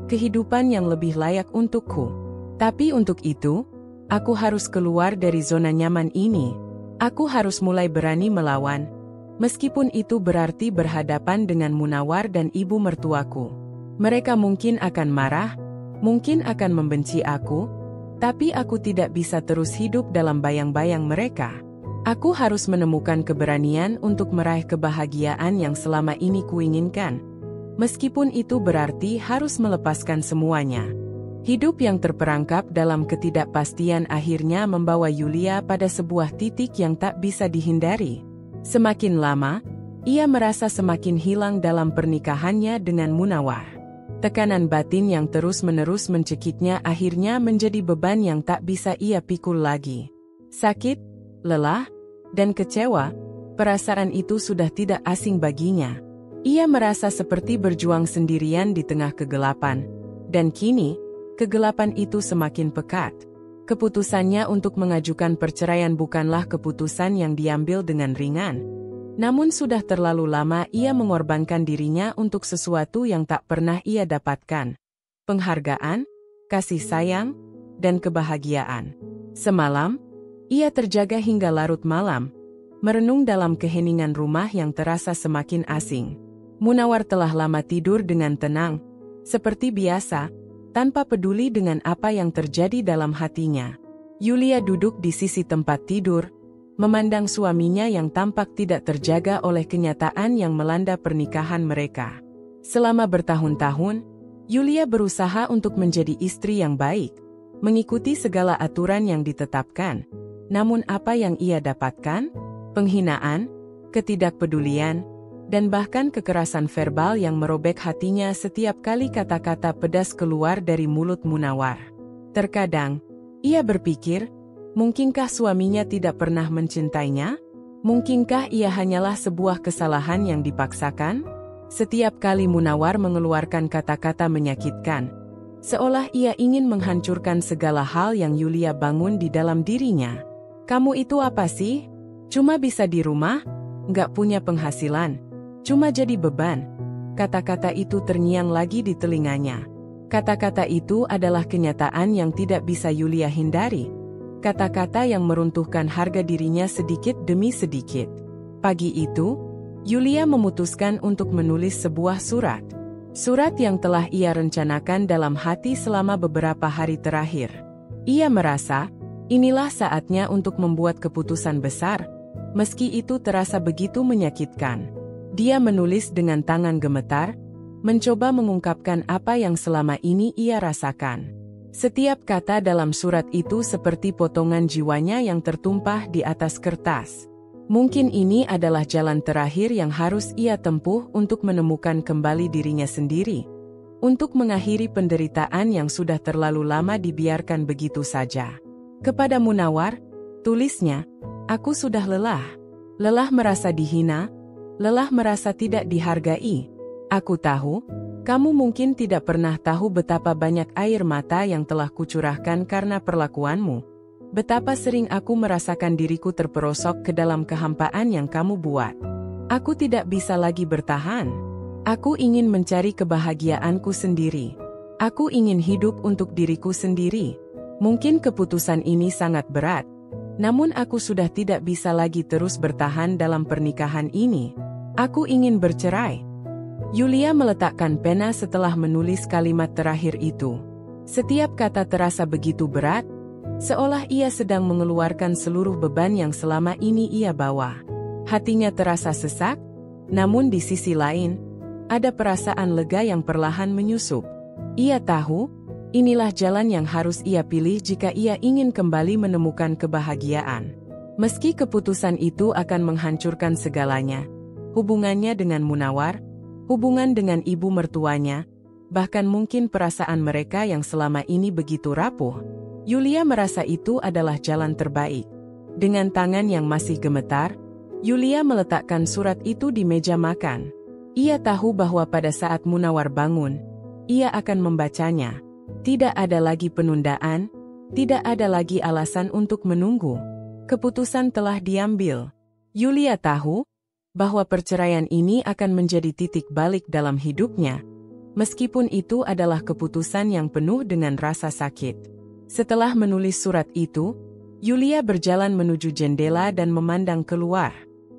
Kehidupan yang lebih layak untukku. Tapi untuk itu, aku harus keluar dari zona nyaman ini. Aku harus mulai berani melawan. Meskipun itu berarti berhadapan dengan Munawar dan ibu mertuaku. Mereka mungkin akan marah, mungkin akan membenci aku, tapi aku tidak bisa terus hidup dalam bayang-bayang mereka. Aku harus menemukan keberanian untuk meraih kebahagiaan yang selama ini kuinginkan. Meskipun itu berarti harus melepaskan semuanya. Hidup yang terperangkap dalam ketidakpastian akhirnya membawa Yulia pada sebuah titik yang tak bisa dihindari. Semakin lama, ia merasa semakin hilang dalam pernikahannya dengan Munawar. Tekanan batin yang terus-menerus mencekiknya akhirnya menjadi beban yang tak bisa ia pikul lagi. Sakit, lelah, dan kecewa, perasaan itu sudah tidak asing baginya. Ia merasa seperti berjuang sendirian di tengah kegelapan. Dan kini, kegelapan itu semakin pekat. Keputusannya untuk mengajukan perceraian bukanlah keputusan yang diambil dengan ringan. Namun sudah terlalu lama ia mengorbankan dirinya untuk sesuatu yang tak pernah ia dapatkan. Penghargaan, kasih sayang, dan kebahagiaan. Semalam, ia terjaga hingga larut malam, merenung dalam keheningan rumah yang terasa semakin asing. Munawar telah lama tidur dengan tenang, seperti biasa, tanpa peduli dengan apa yang terjadi dalam hatinya. Yulia duduk di sisi tempat tidur, memandang suaminya yang tampak tidak terjaga oleh kenyataan yang melanda pernikahan mereka. Selama bertahun-tahun, Yulia berusaha untuk menjadi istri yang baik, mengikuti segala aturan yang ditetapkan. Namun apa yang ia dapatkan? Penghinaan, ketidakpedulian, dan bahkan kekerasan verbal yang merobek hatinya setiap kali kata-kata pedas keluar dari mulut Munawar. Terkadang, ia berpikir, mungkinkah suaminya tidak pernah mencintainya? Mungkinkah ia hanyalah sebuah kesalahan yang dipaksakan? Setiap kali Munawar mengeluarkan kata-kata menyakitkan, seolah ia ingin menghancurkan segala hal yang Yulia bangun di dalam dirinya. Kamu itu apa sih? Cuma bisa di rumah? Nggak punya penghasilan? Cuma jadi beban? Kata-kata itu terngiang lagi di telinganya. Kata-kata itu adalah kenyataan yang tidak bisa Yulia hindari. Kata-kata yang meruntuhkan harga dirinya sedikit demi sedikit. Pagi itu, Yulia memutuskan untuk menulis sebuah surat. Surat yang telah ia rencanakan dalam hati selama beberapa hari terakhir. Ia merasa, inilah saatnya untuk membuat keputusan besar, meski itu terasa begitu menyakitkan. Dia menulis dengan tangan gemetar, mencoba mengungkapkan apa yang selama ini ia rasakan. Setiap kata dalam surat itu seperti potongan jiwanya yang tertumpah di atas kertas. Mungkin ini adalah jalan terakhir yang harus ia tempuh untuk menemukan kembali dirinya sendiri. Untuk mengakhiri penderitaan yang sudah terlalu lama dibiarkan begitu saja. Kepada Munawar, tulisnya, aku sudah lelah. Lelah merasa dihina, lelah merasa tidak dihargai. Aku tahu, kamu mungkin tidak pernah tahu betapa banyak air mata yang telah kucurahkan karena perlakuanmu. Betapa sering aku merasakan diriku terperosok ke dalam kehampaan yang kamu buat. Aku tidak bisa lagi bertahan. Aku ingin mencari kebahagiaanku sendiri. Aku ingin hidup untuk diriku sendiri. Mungkin keputusan ini sangat berat. Namun aku sudah tidak bisa lagi terus bertahan dalam pernikahan ini. Aku ingin bercerai. Yulia meletakkan pena setelah menulis kalimat terakhir itu. Setiap kata terasa begitu berat, seolah ia sedang mengeluarkan seluruh beban yang selama ini ia bawa. Hatinya terasa sesak, namun di sisi lain, ada perasaan lega yang perlahan menyusup. Ia tahu, inilah jalan yang harus ia pilih jika ia ingin kembali menemukan kebahagiaan. Meski keputusan itu akan menghancurkan segalanya, hubungannya dengan Munawar, hubungan dengan ibu mertuanya, bahkan mungkin perasaan mereka yang selama ini begitu rapuh. Yulia merasa itu adalah jalan terbaik. Dengan tangan yang masih gemetar, Yulia meletakkan surat itu di meja makan. Ia tahu bahwa pada saat Munawar bangun, ia akan membacanya. Tidak ada lagi penundaan, tidak ada lagi alasan untuk menunggu. Keputusan telah diambil. Yulia tahu bahwa perceraian ini akan menjadi titik balik dalam hidupnya, meskipun itu adalah keputusan yang penuh dengan rasa sakit. Setelah menulis surat itu, Yulia berjalan menuju jendela dan memandang keluar.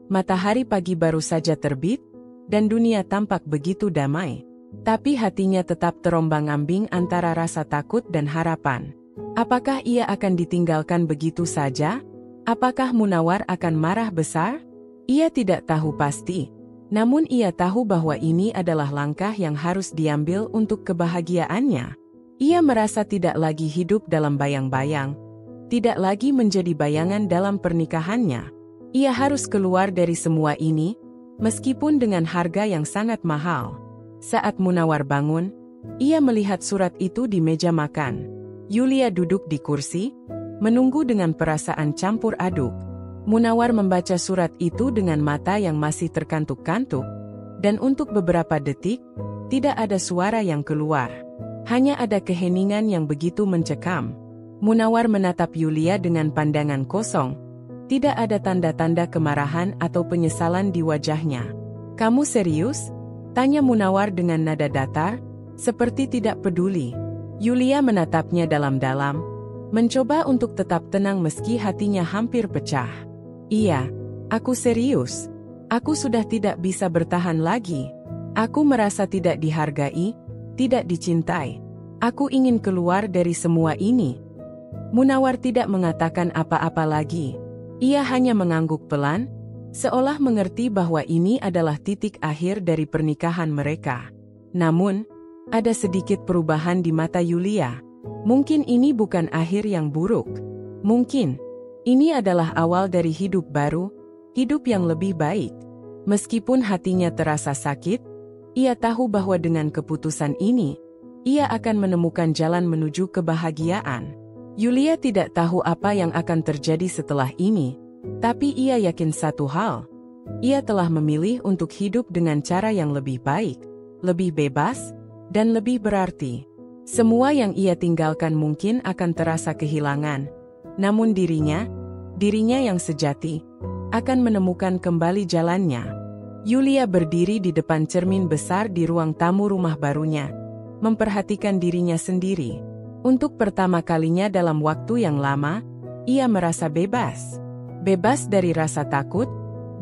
Matahari pagi baru saja terbit, dan dunia tampak begitu damai. Tapi hatinya tetap terombang-ambing antara rasa takut dan harapan. Apakah ia akan ditinggalkan begitu saja? Apakah Munawar akan marah besar? Ia tidak tahu pasti, namun ia tahu bahwa ini adalah langkah yang harus diambil untuk kebahagiaannya. Ia merasa tidak lagi hidup dalam bayang-bayang, tidak lagi menjadi bayangan dalam pernikahannya. Ia harus keluar dari semua ini, meskipun dengan harga yang sangat mahal. Saat Munawar bangun, ia melihat surat itu di meja makan. Yulia duduk di kursi, menunggu dengan perasaan campur aduk. Munawar membaca surat itu dengan mata yang masih terkantuk-kantuk, dan untuk beberapa detik, tidak ada suara yang keluar. Hanya ada keheningan yang begitu mencekam. Munawar menatap Yulia dengan pandangan kosong. Tidak ada tanda-tanda kemarahan atau penyesalan di wajahnya. "Kamu serius?" tanya Munawar dengan nada datar, seperti tidak peduli. Yulia menatapnya dalam-dalam, mencoba untuk tetap tenang meski hatinya hampir pecah. "Iya, aku serius. Aku sudah tidak bisa bertahan lagi. Aku merasa tidak dihargai, tidak dicintai. Aku ingin keluar dari semua ini. Munawar tidak mengatakan apa-apa lagi. Ia hanya mengangguk pelan, seolah mengerti bahwa ini adalah titik akhir dari pernikahan mereka. Namun, ada sedikit perubahan di mata Yulia. Mungkin ini bukan akhir yang buruk. Mungkin, ini adalah awal dari hidup baru, hidup yang lebih baik. Meskipun hatinya terasa sakit, ia tahu bahwa dengan keputusan ini, ia akan menemukan jalan menuju kebahagiaan. Yulia tidak tahu apa yang akan terjadi setelah ini, tapi ia yakin satu hal. Ia telah memilih untuk hidup dengan cara yang lebih baik, lebih bebas, dan lebih berarti. Semua yang ia tinggalkan mungkin akan terasa kehilangan, namun dirinya yang sejati, akan menemukan kembali jalannya. Yulia berdiri di depan cermin besar di ruang tamu rumah barunya, memperhatikan dirinya sendiri. Untuk pertama kalinya dalam waktu yang lama, ia merasa bebas. Bebas dari rasa takut,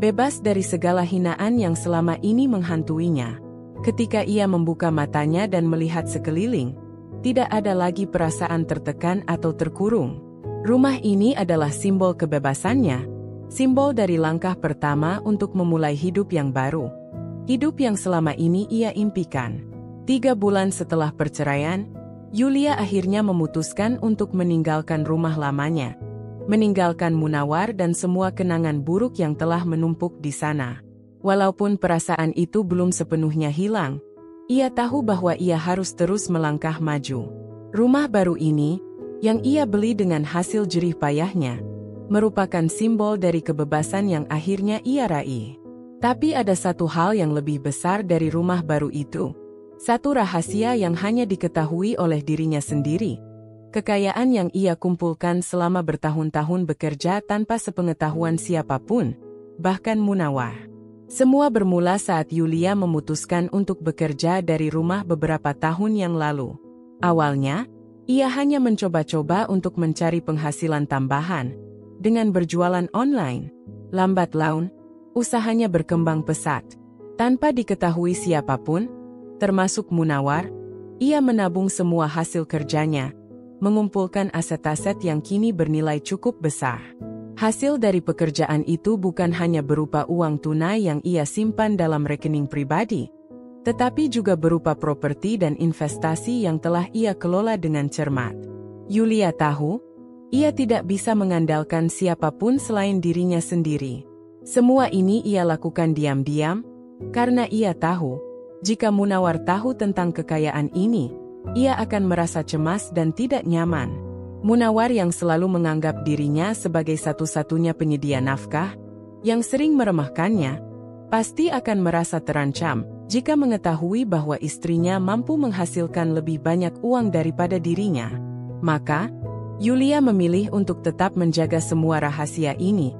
bebas dari segala hinaan yang selama ini menghantuinya. Ketika ia membuka matanya dan melihat sekeliling, tidak ada lagi perasaan tertekan atau terkurung. Rumah ini adalah simbol kebebasannya, simbol dari langkah pertama untuk memulai hidup yang baru. Hidup yang selama ini ia impikan. 3 bulan setelah perceraian, Yulia akhirnya memutuskan untuk meninggalkan rumah lamanya, meninggalkan Munawar dan semua kenangan buruk yang telah menumpuk di sana. Walaupun perasaan itu belum sepenuhnya hilang, ia tahu bahwa ia harus terus melangkah maju. Rumah baru ini, yang ia beli dengan hasil jerih payahnya, merupakan simbol dari kebebasan yang akhirnya ia raih. Tapi ada satu hal yang lebih besar dari rumah baru itu. Satu rahasia yang hanya diketahui oleh dirinya sendiri. Kekayaan yang ia kumpulkan selama bertahun-tahun bekerja tanpa sepengetahuan siapapun, bahkan Munawar. Semua bermula saat Yulia memutuskan untuk bekerja dari rumah beberapa tahun yang lalu. Awalnya, ia hanya mencoba-coba untuk mencari penghasilan tambahan dengan berjualan online. Lambat laun, usahanya berkembang pesat. Tanpa diketahui siapapun, termasuk Munawar, ia menabung semua hasil kerjanya, mengumpulkan aset-aset yang kini bernilai cukup besar. Hasil dari pekerjaan itu bukan hanya berupa uang tunai yang ia simpan dalam rekening pribadi, tetapi juga berupa properti dan investasi yang telah ia kelola dengan cermat. Yulia tahu, ia tidak bisa mengandalkan siapapun selain dirinya sendiri. Semua ini ia lakukan diam-diam, karena ia tahu, jika Munawar tahu tentang kekayaan ini, ia akan merasa cemas dan tidak nyaman. Munawar yang selalu menganggap dirinya sebagai satu-satunya penyedia nafkah, yang sering meremehkannya, pasti akan merasa terancam jika mengetahui bahwa istrinya mampu menghasilkan lebih banyak uang daripada dirinya. Maka, Yulia memilih untuk tetap menjaga semua rahasia ini,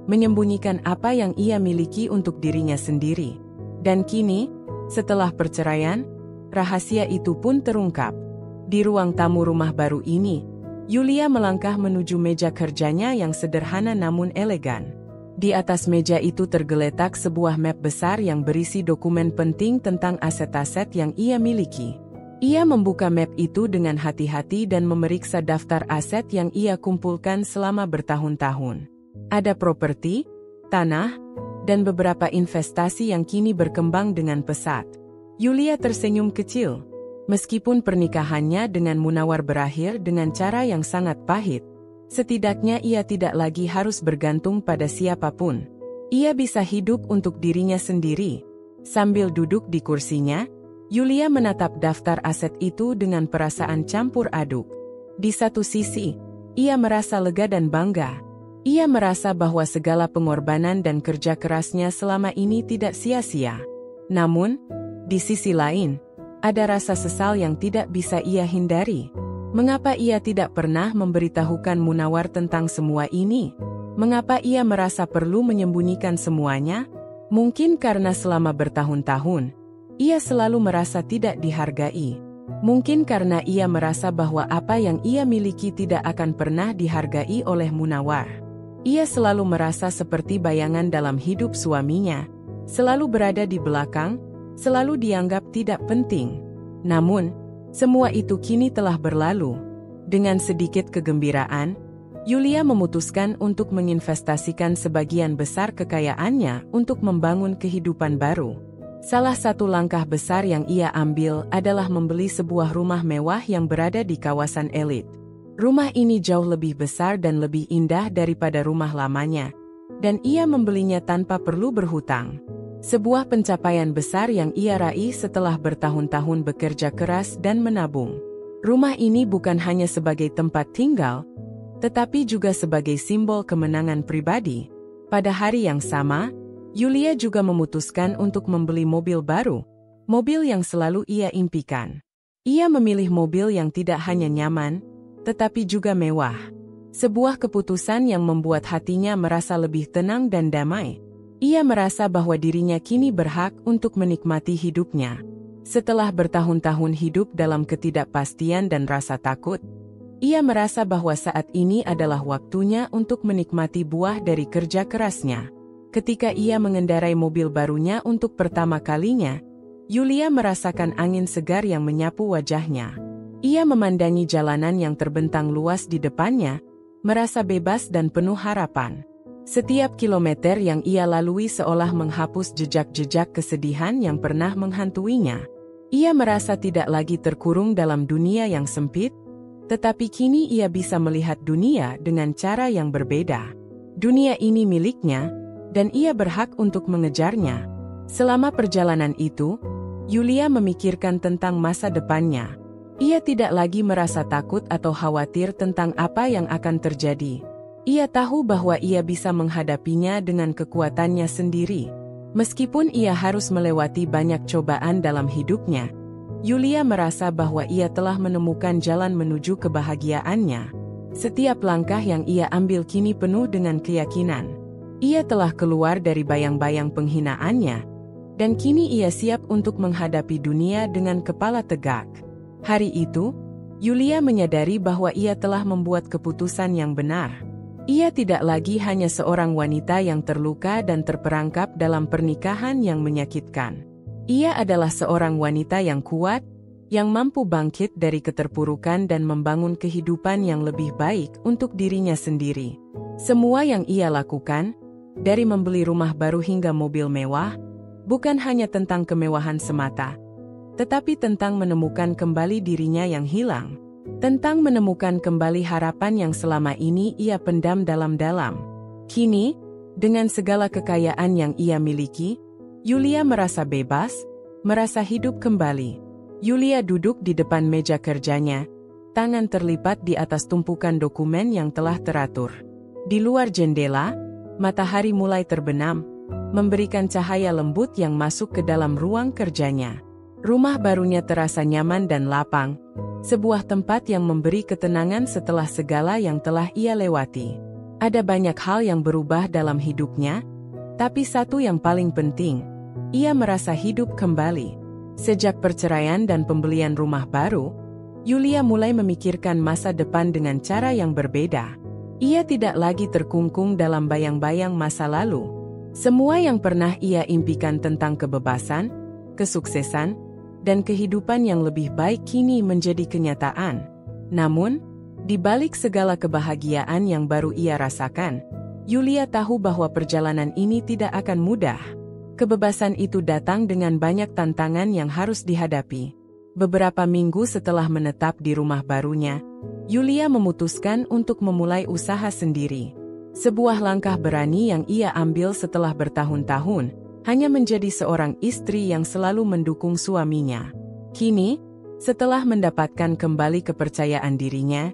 menyembunyikan apa yang ia miliki untuk dirinya sendiri. Dan kini, setelah perceraian, rahasia itu pun terungkap. Di ruang tamu rumah baru ini, Yulia melangkah menuju meja kerjanya yang sederhana namun elegan. Di atas meja itu tergeletak sebuah map besar yang berisi dokumen penting tentang aset-aset yang ia miliki. Ia membuka map itu dengan hati-hati dan memeriksa daftar aset yang ia kumpulkan selama bertahun-tahun. Ada properti, tanah, dan beberapa investasi yang kini berkembang dengan pesat. Yulia tersenyum kecil. Meskipun pernikahannya dengan Munawar berakhir dengan cara yang sangat pahit, setidaknya ia tidak lagi harus bergantung pada siapapun. Ia bisa hidup untuk dirinya sendiri. Sambil duduk di kursinya, Yulia menatap daftar aset itu dengan perasaan campur aduk. Di satu sisi, ia merasa lega dan bangga. Ia merasa bahwa segala pengorbanan dan kerja kerasnya selama ini tidak sia-sia. Namun, di sisi lain, ada rasa sesal yang tidak bisa ia hindari. Mengapa ia tidak pernah memberitahukan Munawar tentang semua ini? Mengapa ia merasa perlu menyembunyikan semuanya? Mungkin karena selama bertahun-tahun, ia selalu merasa tidak dihargai. Mungkin karena ia merasa bahwa apa yang ia miliki tidak akan pernah dihargai oleh Munawar. Ia selalu merasa seperti bayangan dalam hidup suaminya, selalu berada di belakang, selalu dianggap tidak penting. Namun, Semua itu kini telah berlalu. Dengan sedikit kegembiraan, Yulia memutuskan untuk menginvestasikan sebagian besar kekayaannya untuk membangun kehidupan baru. Salah satu langkah besar yang ia ambil adalah membeli sebuah rumah mewah yang berada di kawasan elit. Rumah ini jauh lebih besar dan lebih indah daripada rumah lamanya, dan ia membelinya tanpa perlu berhutang. Sebuah pencapaian besar yang ia raih setelah bertahun-tahun bekerja keras dan menabung. Rumah ini bukan hanya sebagai tempat tinggal, tetapi juga sebagai simbol kemenangan pribadi. Pada hari yang sama, Yulia juga memutuskan untuk membeli mobil baru, mobil yang selalu ia impikan. Ia memilih mobil yang tidak hanya nyaman, tetapi juga mewah. Sebuah keputusan yang membuat hatinya merasa lebih tenang dan damai. Ia merasa bahwa dirinya kini berhak untuk menikmati hidupnya. Setelah bertahun-tahun hidup dalam ketidakpastian dan rasa takut, ia merasa bahwa saat ini adalah waktunya untuk menikmati buah dari kerja kerasnya. Ketika ia mengendarai mobil barunya untuk pertama kalinya, Yulia merasakan angin segar yang menyapu wajahnya. Ia memandangi jalanan yang terbentang luas di depannya, merasa bebas dan penuh harapan. Setiap kilometer yang ia lalui seolah menghapus jejak-jejak kesedihan yang pernah menghantuinya. Ia merasa tidak lagi terkurung dalam dunia yang sempit, tetapi kini ia bisa melihat dunia dengan cara yang berbeda. Dunia ini miliknya, dan ia berhak untuk mengejarnya. Selama perjalanan itu, Yulia memikirkan tentang masa depannya. Ia tidak lagi merasa takut atau khawatir tentang apa yang akan terjadi. Ia tahu bahwa ia bisa menghadapinya dengan kekuatannya sendiri. Meskipun ia harus melewati banyak cobaan dalam hidupnya, Yulia merasa bahwa ia telah menemukan jalan menuju kebahagiaannya. Setiap langkah yang ia ambil kini penuh dengan keyakinan. Ia telah keluar dari bayang-bayang penghinaannya, dan kini ia siap untuk menghadapi dunia dengan kepala tegak. Hari itu, Yulia menyadari bahwa ia telah membuat keputusan yang benar. Ia tidak lagi hanya seorang wanita yang terluka dan terperangkap dalam pernikahan yang menyakitkan. Ia adalah seorang wanita yang kuat, yang mampu bangkit dari keterpurukan dan membangun kehidupan yang lebih baik untuk dirinya sendiri. Semua yang ia lakukan, dari membeli rumah baru hingga mobil mewah, bukan hanya tentang kemewahan semata, tetapi tentang menemukan kembali dirinya yang hilang. Tentang menemukan kembali harapan yang selama ini ia pendam dalam-dalam. Kini, dengan segala kekayaan yang ia miliki, Yulia merasa bebas, merasa hidup kembali. Yulia duduk di depan meja kerjanya, tangan terlipat di atas tumpukan dokumen yang telah teratur. Di luar jendela, matahari mulai terbenam, memberikan cahaya lembut yang masuk ke dalam ruang kerjanya. Rumah barunya terasa nyaman dan lapang, sebuah tempat yang memberi ketenangan setelah segala yang telah ia lewati. Ada banyak hal yang berubah dalam hidupnya, tapi satu yang paling penting, ia merasa hidup kembali. Sejak perceraian dan pembelian rumah baru, Yulia mulai memikirkan masa depan dengan cara yang berbeda. Ia tidak lagi terkungkung dalam bayang-bayang masa lalu. Semua yang pernah ia impikan tentang kebebasan, kesuksesan, dan kehidupan yang lebih baik kini menjadi kenyataan. Namun, di balik segala kebahagiaan yang baru ia rasakan, Yulia tahu bahwa perjalanan ini tidak akan mudah. Kebebasan itu datang dengan banyak tantangan yang harus dihadapi. Beberapa minggu setelah menetap di rumah barunya, Yulia memutuskan untuk memulai usaha sendiri. Sebuah langkah berani yang ia ambil setelah bertahun-tahun, hanya menjadi seorang istri yang selalu mendukung suaminya. Kini, setelah mendapatkan kembali kepercayaan dirinya,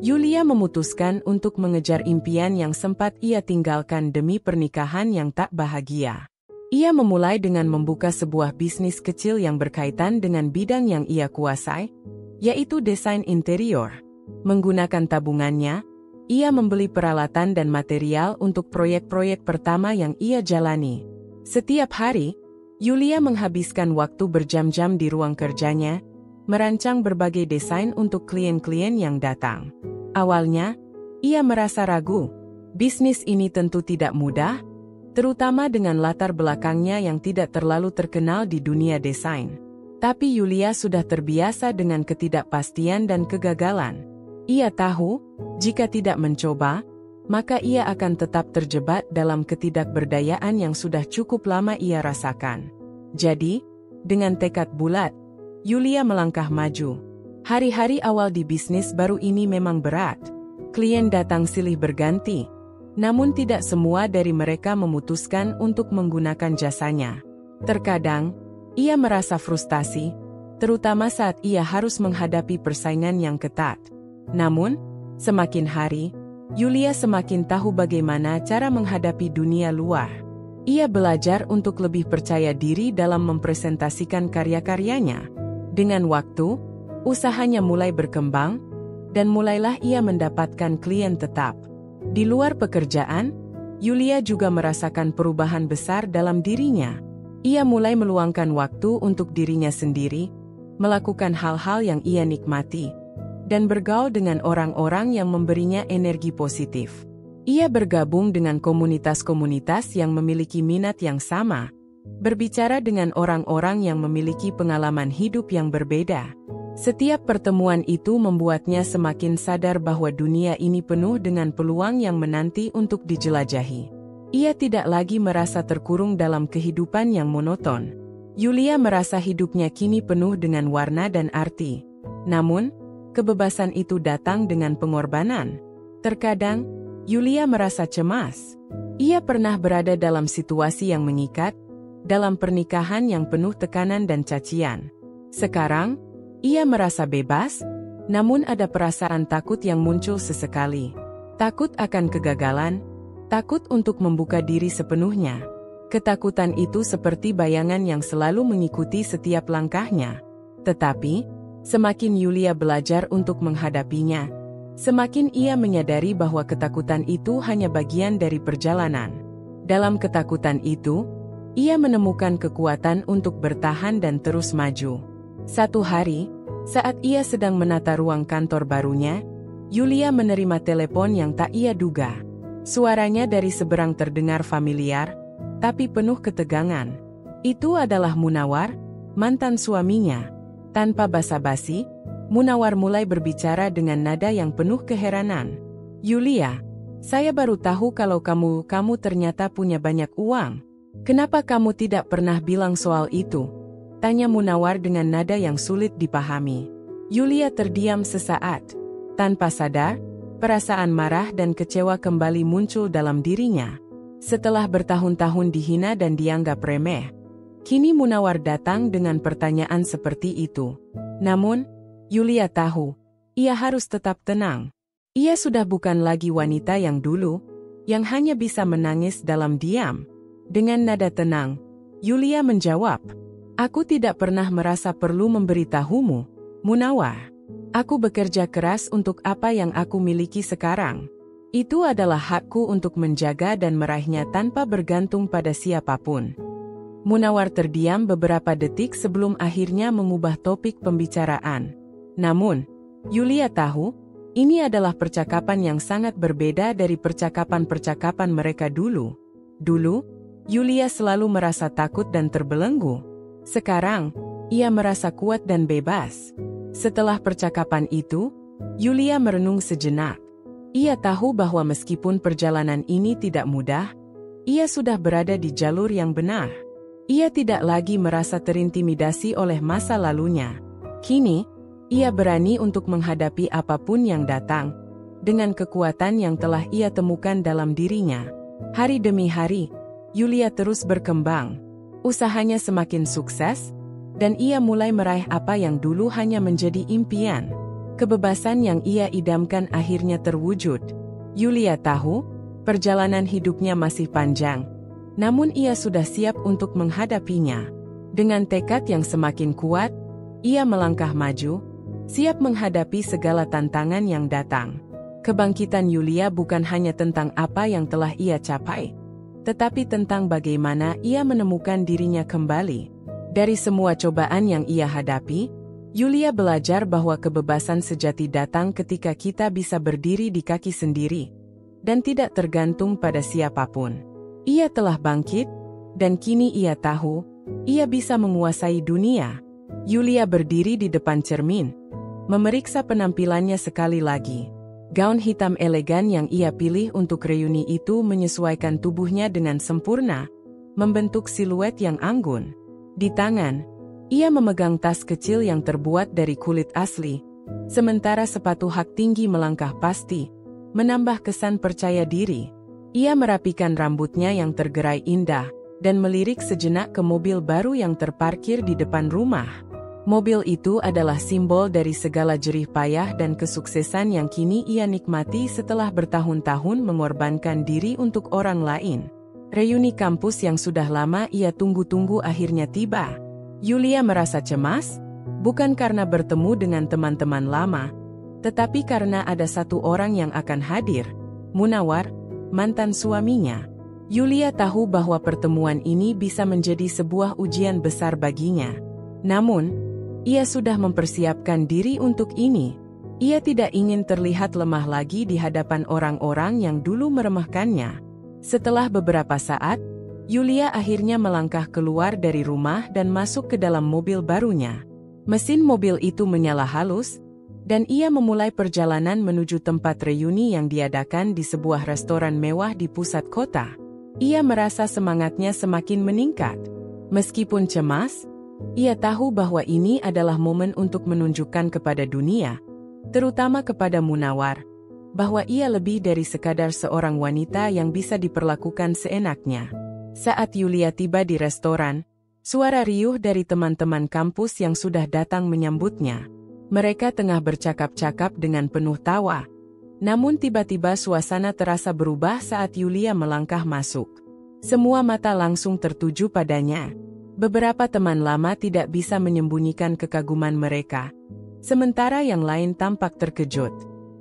Yulia memutuskan untuk mengejar impian yang sempat ia tinggalkan demi pernikahan yang tak bahagia. Ia memulai dengan membuka sebuah bisnis kecil yang berkaitan dengan bidang yang ia kuasai, yaitu desain interior. Menggunakan tabungannya, ia membeli peralatan dan material untuk proyek-proyek pertama yang ia jalani. Setiap hari, Yulia menghabiskan waktu berjam-jam di ruang kerjanya, merancang berbagai desain untuk klien-klien yang datang. Awalnya, ia merasa ragu. Bisnis ini tentu tidak mudah, terutama dengan latar belakangnya yang tidak terlalu terkenal di dunia desain. Tapi Yulia sudah terbiasa dengan ketidakpastian dan kegagalan. Ia tahu, jika tidak mencoba, maka ia akan tetap terjebak dalam ketidakberdayaan yang sudah cukup lama ia rasakan. Jadi, dengan tekad bulat, Yulia melangkah maju. Hari-hari awal di bisnis baru ini memang berat. Klien datang silih berganti, namun tidak semua dari mereka memutuskan untuk menggunakan jasanya. Terkadang, ia merasa frustasi, terutama saat ia harus menghadapi persaingan yang ketat. Namun, semakin hari, Yulia semakin tahu bagaimana cara menghadapi dunia luar. Ia belajar untuk lebih percaya diri dalam mempresentasikan karya-karyanya. Dengan waktu, usahanya mulai berkembang, dan mulailah ia mendapatkan klien tetap. Di luar pekerjaan, Yulia juga merasakan perubahan besar dalam dirinya. Ia mulai meluangkan waktu untuk dirinya sendiri, melakukan hal-hal yang ia nikmati, dan bergaul dengan orang-orang yang memberinya energi positif. Ia bergabung dengan komunitas-komunitas yang memiliki minat yang sama, berbicara dengan orang-orang yang memiliki pengalaman hidup yang berbeda. Setiap pertemuan itu membuatnya semakin sadar bahwa dunia ini penuh dengan peluang yang menanti untuk dijelajahi. Ia tidak lagi merasa terkurung dalam kehidupan yang monoton. Yulia merasa hidupnya kini penuh dengan warna dan arti. Namun, kebebasan itu datang dengan pengorbanan. Terkadang, Yulia merasa cemas. Ia pernah berada dalam situasi yang mengikat, dalam pernikahan yang penuh tekanan dan cacian. Sekarang, ia merasa bebas, namun ada perasaan takut yang muncul sesekali. Takut akan kegagalan, takut untuk membuka diri sepenuhnya. Ketakutan itu seperti bayangan yang selalu mengikuti setiap langkahnya. Tetapi, semakin Yulia belajar untuk menghadapinya, semakin ia menyadari bahwa ketakutan itu hanya bagian dari perjalanan. Dalam ketakutan itu, ia menemukan kekuatan untuk bertahan dan terus maju. Satu hari, saat ia sedang menata ruang kantor barunya, Yulia menerima telepon yang tak ia duga. Suaranya dari seberang terdengar familiar, tapi penuh ketegangan. Itu adalah Munawar, mantan suaminya. Tanpa basa-basi, Munawar mulai berbicara dengan nada yang penuh keheranan. "Yulia, saya baru tahu kalau kamu ternyata punya banyak uang. Kenapa kamu tidak pernah bilang soal itu?" tanya Munawar dengan nada yang sulit dipahami. Yulia terdiam sesaat. Tanpa sadar, perasaan marah dan kecewa kembali muncul dalam dirinya. Setelah bertahun-tahun dihina dan dianggap remeh, kini Munawar datang dengan pertanyaan seperti itu. Namun, Yulia tahu, ia harus tetap tenang. Ia sudah bukan lagi wanita yang dulu, yang hanya bisa menangis dalam diam. Dengan nada tenang, Yulia menjawab, "Aku tidak pernah merasa perlu memberitahumu, Munawar. Aku bekerja keras untuk apa yang aku miliki sekarang. Itu adalah hakku untuk menjaga dan meraihnya tanpa bergantung pada siapapun." Munawar terdiam beberapa detik sebelum akhirnya mengubah topik pembicaraan. Namun, Yulia tahu, ini adalah percakapan yang sangat berbeda dari percakapan-percakapan mereka dulu. Dulu, Yulia selalu merasa takut dan terbelenggu. Sekarang, ia merasa kuat dan bebas. Setelah percakapan itu, Yulia merenung sejenak. Ia tahu bahwa meskipun perjalanan ini tidak mudah, ia sudah berada di jalur yang benar. Ia tidak lagi merasa terintimidasi oleh masa lalunya. Kini, ia berani untuk menghadapi apapun yang datang, dengan kekuatan yang telah ia temukan dalam dirinya. Hari demi hari, Yulia terus berkembang. Usahanya semakin sukses, dan ia mulai meraih apa yang dulu hanya menjadi impian. Kebebasan yang ia idamkan akhirnya terwujud. Yulia tahu, perjalanan hidupnya masih panjang, namun ia sudah siap untuk menghadapinya. Dengan tekad yang semakin kuat, ia melangkah maju, siap menghadapi segala tantangan yang datang. Kebangkitan Yulia bukan hanya tentang apa yang telah ia capai, tetapi tentang bagaimana ia menemukan dirinya kembali. Dari semua cobaan yang ia hadapi, Yulia belajar bahwa kebebasan sejati datang ketika kita bisa berdiri di kaki sendiri, dan tidak tergantung pada siapapun. Ia telah bangkit, dan kini ia tahu, ia bisa menguasai dunia. Yulia berdiri di depan cermin, memeriksa penampilannya sekali lagi. Gaun hitam elegan yang ia pilih untuk reuni itu menyesuaikan tubuhnya dengan sempurna, membentuk siluet yang anggun. Di tangan, ia memegang tas kecil yang terbuat dari kulit asli, sementara sepatu hak tinggi melangkah pasti, menambah kesan percaya diri. Ia merapikan rambutnya yang tergerai indah, dan melirik sejenak ke mobil baru yang terparkir di depan rumah. Mobil itu adalah simbol dari segala jerih payah dan kesuksesan yang kini ia nikmati setelah bertahun-tahun mengorbankan diri untuk orang lain. Reuni kampus yang sudah lama ia tunggu-tunggu akhirnya tiba. Yulia merasa cemas, bukan karena bertemu dengan teman-teman lama, tetapi karena ada satu orang yang akan hadir, Munawar, mantan suaminya. Yulia tahu bahwa pertemuan ini bisa menjadi sebuah ujian besar baginya. Namun, ia sudah mempersiapkan diri untuk ini. Ia tidak ingin terlihat lemah lagi di hadapan orang-orang yang dulu meremehkannya. Setelah beberapa saat, Yulia akhirnya melangkah keluar dari rumah dan masuk ke dalam mobil barunya. Mesin mobil itu menyala halus, dan ia memulai perjalanan menuju tempat reuni yang diadakan di sebuah restoran mewah di pusat kota. Ia merasa semangatnya semakin meningkat. Meskipun cemas, ia tahu bahwa ini adalah momen untuk menunjukkan kepada dunia, terutama kepada Munawar, bahwa ia lebih dari sekadar seorang wanita yang bisa diperlakukan seenaknya. Saat Yulia tiba di restoran, suara riuh dari teman-teman kampus yang sudah datang menyambutnya. Mereka tengah bercakap-cakap dengan penuh tawa. Namun tiba-tiba suasana terasa berubah saat Yulia melangkah masuk. Semua mata langsung tertuju padanya. Beberapa teman lama tidak bisa menyembunyikan kekaguman mereka, sementara yang lain tampak terkejut.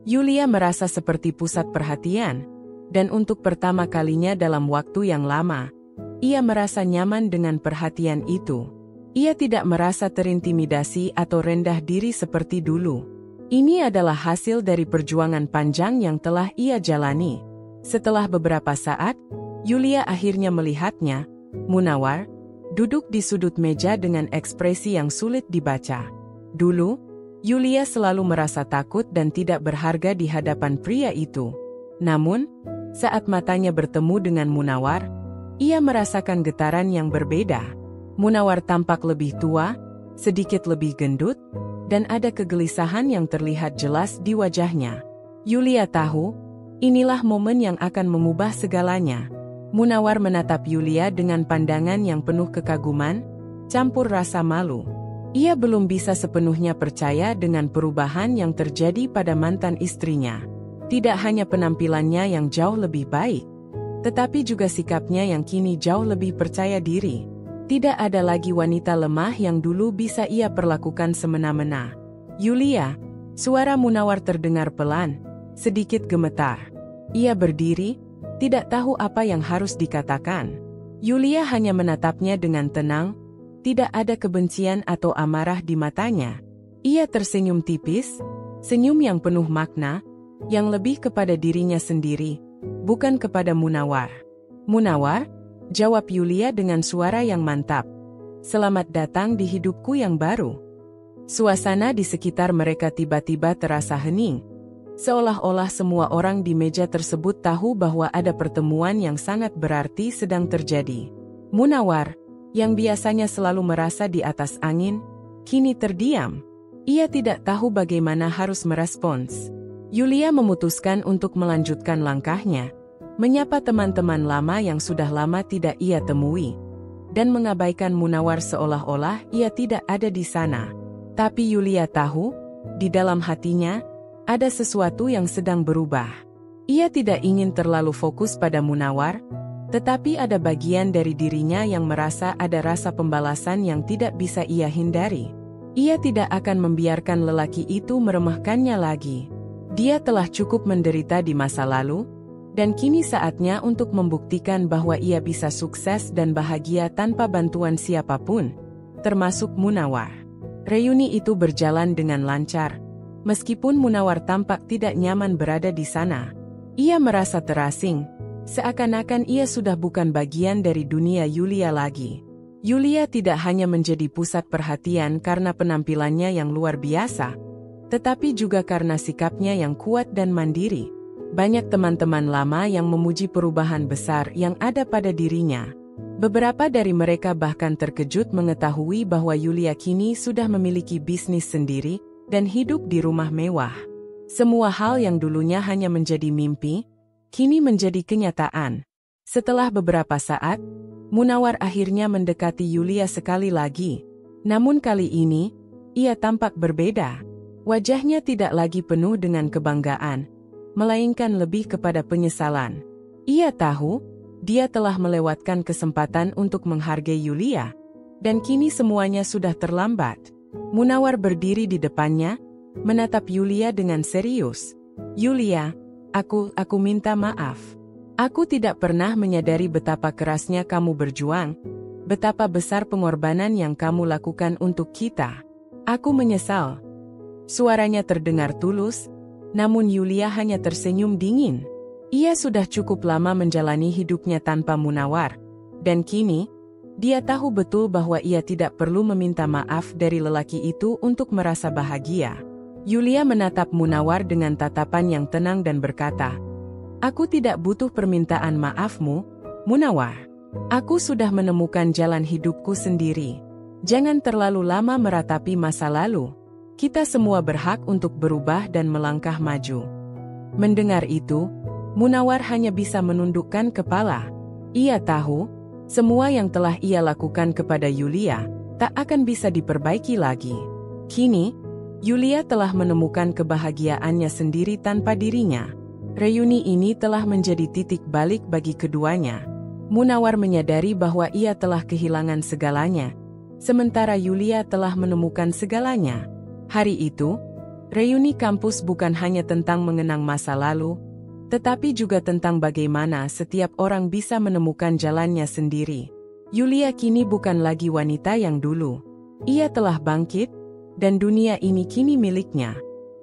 Yulia merasa seperti pusat perhatian, dan untuk pertama kalinya dalam waktu yang lama, ia merasa nyaman dengan perhatian itu. Ia tidak merasa terintimidasi atau rendah diri seperti dulu. Ini adalah hasil dari perjuangan panjang yang telah ia jalani. Setelah beberapa saat, Yulia akhirnya melihatnya, Munawar, duduk di sudut meja dengan ekspresi yang sulit dibaca. Dulu, Yulia selalu merasa takut dan tidak berharga di hadapan pria itu. Namun, saat matanya bertemu dengan Munawar, ia merasakan getaran yang berbeda. Munawar tampak lebih tua, sedikit lebih gendut, dan ada kegelisahan yang terlihat jelas di wajahnya. Yulia tahu, inilah momen yang akan mengubah segalanya. Munawar menatap Yulia dengan pandangan yang penuh kekaguman, campur rasa malu. Ia belum bisa sepenuhnya percaya dengan perubahan yang terjadi pada mantan istrinya. Tidak hanya penampilannya yang jauh lebih baik, tetapi juga sikapnya yang kini jauh lebih percaya diri. Tidak ada lagi wanita lemah yang dulu bisa ia perlakukan semena-mena. Yulia, suara Munawar terdengar pelan, sedikit gemetar. Ia berdiri, tidak tahu apa yang harus dikatakan. Yulia hanya menatapnya dengan tenang, tidak ada kebencian atau amarah di matanya. Ia tersenyum tipis, senyum yang penuh makna, yang lebih kepada dirinya sendiri, bukan kepada Munawar. Munawar, jawab Yulia dengan suara yang mantap. Selamat datang di hidupku yang baru. Suasana di sekitar mereka tiba-tiba terasa hening. Seolah-olah semua orang di meja tersebut tahu bahwa ada pertemuan yang sangat berarti sedang terjadi. Munawar, yang biasanya selalu merasa di atas angin, kini terdiam. Ia tidak tahu bagaimana harus merespons. Yulia memutuskan untuk melanjutkan langkahnya, menyapa teman-teman lama yang sudah lama tidak ia temui, dan mengabaikan Munawar seolah-olah ia tidak ada di sana. Tapi Yulia tahu, di dalam hatinya, ada sesuatu yang sedang berubah. Ia tidak ingin terlalu fokus pada Munawar, tetapi ada bagian dari dirinya yang merasa ada rasa pembalasan yang tidak bisa ia hindari. Ia tidak akan membiarkan lelaki itu meremehkannya lagi. Dia telah cukup menderita di masa lalu, dan kini saatnya untuk membuktikan bahwa ia bisa sukses dan bahagia tanpa bantuan siapapun, termasuk Munawar. Reuni itu berjalan dengan lancar. Meskipun Munawar tampak tidak nyaman berada di sana, ia merasa terasing, seakan-akan ia sudah bukan bagian dari dunia Yulia lagi. Yulia tidak hanya menjadi pusat perhatian karena penampilannya yang luar biasa, tetapi juga karena sikapnya yang kuat dan mandiri. Banyak teman-teman lama yang memuji perubahan besar yang ada pada dirinya. Beberapa dari mereka bahkan terkejut mengetahui bahwa Yulia kini sudah memiliki bisnis sendiri dan hidup di rumah mewah. Semua hal yang dulunya hanya menjadi mimpi, kini menjadi kenyataan. Setelah beberapa saat, Munawar akhirnya mendekati Yulia sekali lagi. Namun kali ini, ia tampak berbeda. Wajahnya tidak lagi penuh dengan kebanggaan, melainkan lebih kepada penyesalan. Ia tahu, dia telah melewatkan kesempatan untuk menghargai Yulia, dan kini semuanya sudah terlambat. Munawar berdiri di depannya, menatap Yulia dengan serius. "Yulia, aku minta maaf. Aku tidak pernah menyadari betapa kerasnya kamu berjuang, betapa besar pengorbanan yang kamu lakukan untuk kita. Aku menyesal." Suaranya terdengar tulus, namun Yulia hanya tersenyum dingin. Ia sudah cukup lama menjalani hidupnya tanpa Munawar, dan kini, dia tahu betul bahwa ia tidak perlu meminta maaf dari lelaki itu untuk merasa bahagia. Yulia menatap Munawar dengan tatapan yang tenang dan berkata, "Aku tidak butuh permintaan maafmu, Munawar. Aku sudah menemukan jalan hidupku sendiri. Jangan terlalu lama meratapi masa lalu. Kita semua berhak untuk berubah dan melangkah maju." Mendengar itu, Munawar hanya bisa menundukkan kepala. Ia tahu, semua yang telah ia lakukan kepada Yulia tak akan bisa diperbaiki lagi. Kini, Yulia telah menemukan kebahagiaannya sendiri tanpa dirinya. Reuni ini telah menjadi titik balik bagi keduanya. Munawar menyadari bahwa ia telah kehilangan segalanya, sementara Yulia telah menemukan segalanya. Hari itu, reuni kampus bukan hanya tentang mengenang masa lalu, tetapi juga tentang bagaimana setiap orang bisa menemukan jalannya sendiri. Yulia kini bukan lagi wanita yang dulu. Ia telah bangkit, dan dunia ini kini miliknya.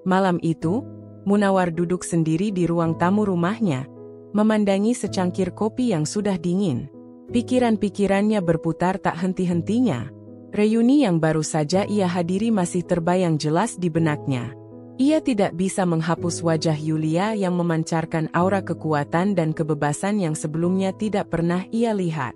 Malam itu, Munawar duduk sendiri di ruang tamu rumahnya, memandangi secangkir kopi yang sudah dingin. Pikiran-pikirannya berputar tak henti-hentinya. Reuni yang baru saja ia hadiri masih terbayang jelas di benaknya. Ia tidak bisa menghapus wajah Yulia yang memancarkan aura kekuatan dan kebebasan yang sebelumnya tidak pernah ia lihat.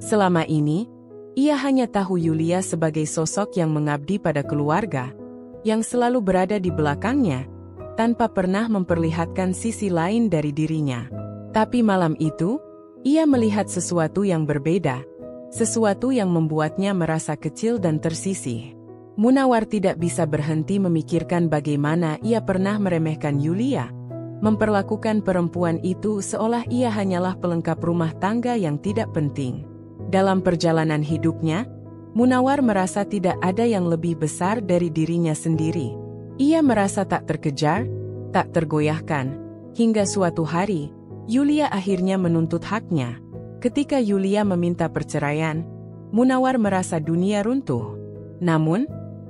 Selama ini, ia hanya tahu Yulia sebagai sosok yang mengabdi pada keluarga, yang selalu berada di belakangnya, tanpa pernah memperlihatkan sisi lain dari dirinya. Tapi malam itu, ia melihat sesuatu yang berbeda, sesuatu yang membuatnya merasa kecil dan tersisih. Munawar tidak bisa berhenti memikirkan bagaimana ia pernah meremehkan Yulia, memperlakukan perempuan itu seolah ia hanyalah pelengkap rumah tangga yang tidak penting. Dalam perjalanan hidupnya, Munawar merasa tidak ada yang lebih besar dari dirinya sendiri. Ia merasa tak terkejar, tak tergoyahkan, hingga suatu hari, Yulia akhirnya menuntut haknya. Ketika Yulia meminta perceraian, Munawar merasa dunia runtuh. Namun,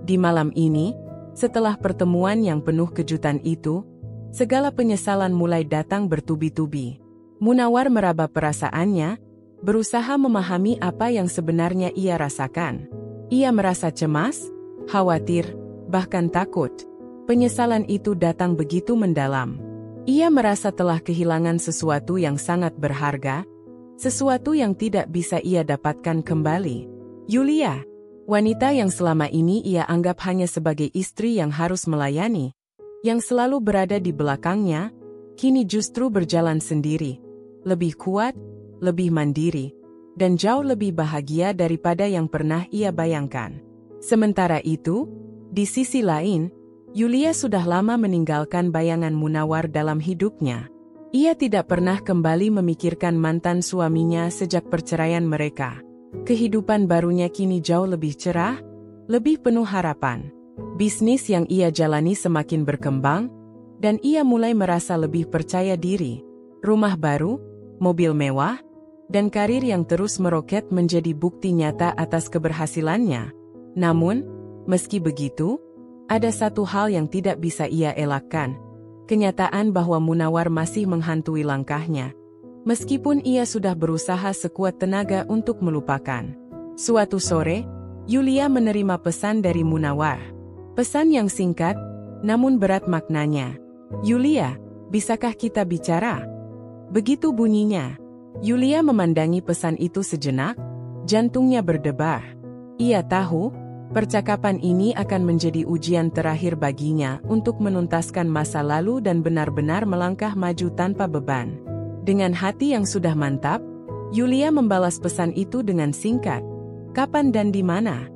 di malam ini, setelah pertemuan yang penuh kejutan itu, segala penyesalan mulai datang bertubi-tubi. Munawar meraba perasaannya, berusaha memahami apa yang sebenarnya ia rasakan. Ia merasa cemas, khawatir, bahkan takut. Penyesalan itu datang begitu mendalam. Ia merasa telah kehilangan sesuatu yang sangat berharga, sesuatu yang tidak bisa ia dapatkan kembali. Yulia, wanita yang selama ini ia anggap hanya sebagai istri yang harus melayani, yang selalu berada di belakangnya, kini justru berjalan sendiri, lebih kuat, lebih mandiri, dan jauh lebih bahagia daripada yang pernah ia bayangkan. Sementara itu, di sisi lain, Yulia sudah lama meninggalkan bayangan Munawar dalam hidupnya. Ia tidak pernah kembali memikirkan mantan suaminya sejak perceraian mereka. Kehidupan barunya kini jauh lebih cerah, lebih penuh harapan. Bisnis yang ia jalani semakin berkembang, dan ia mulai merasa lebih percaya diri. Rumah baru, mobil mewah, dan karir yang terus meroket menjadi bukti nyata atas keberhasilannya. Namun, meski begitu, ada satu hal yang tidak bisa ia elakkan. Kenyataan bahwa Munawar masih menghantui langkahnya. Meskipun ia sudah berusaha sekuat tenaga untuk melupakan. Suatu sore, Yulia menerima pesan dari Munawar. Pesan yang singkat, namun berat maknanya. "Yulia, bisakah kita bicara?" Begitu bunyinya. Yulia memandangi pesan itu sejenak, jantungnya berdebar. Ia tahu, percakapan ini akan menjadi ujian terakhir baginya untuk menuntaskan masa lalu dan benar-benar melangkah maju tanpa beban. Dengan hati yang sudah mantap, Yulia membalas pesan itu dengan singkat. "Kapan dan di mana?"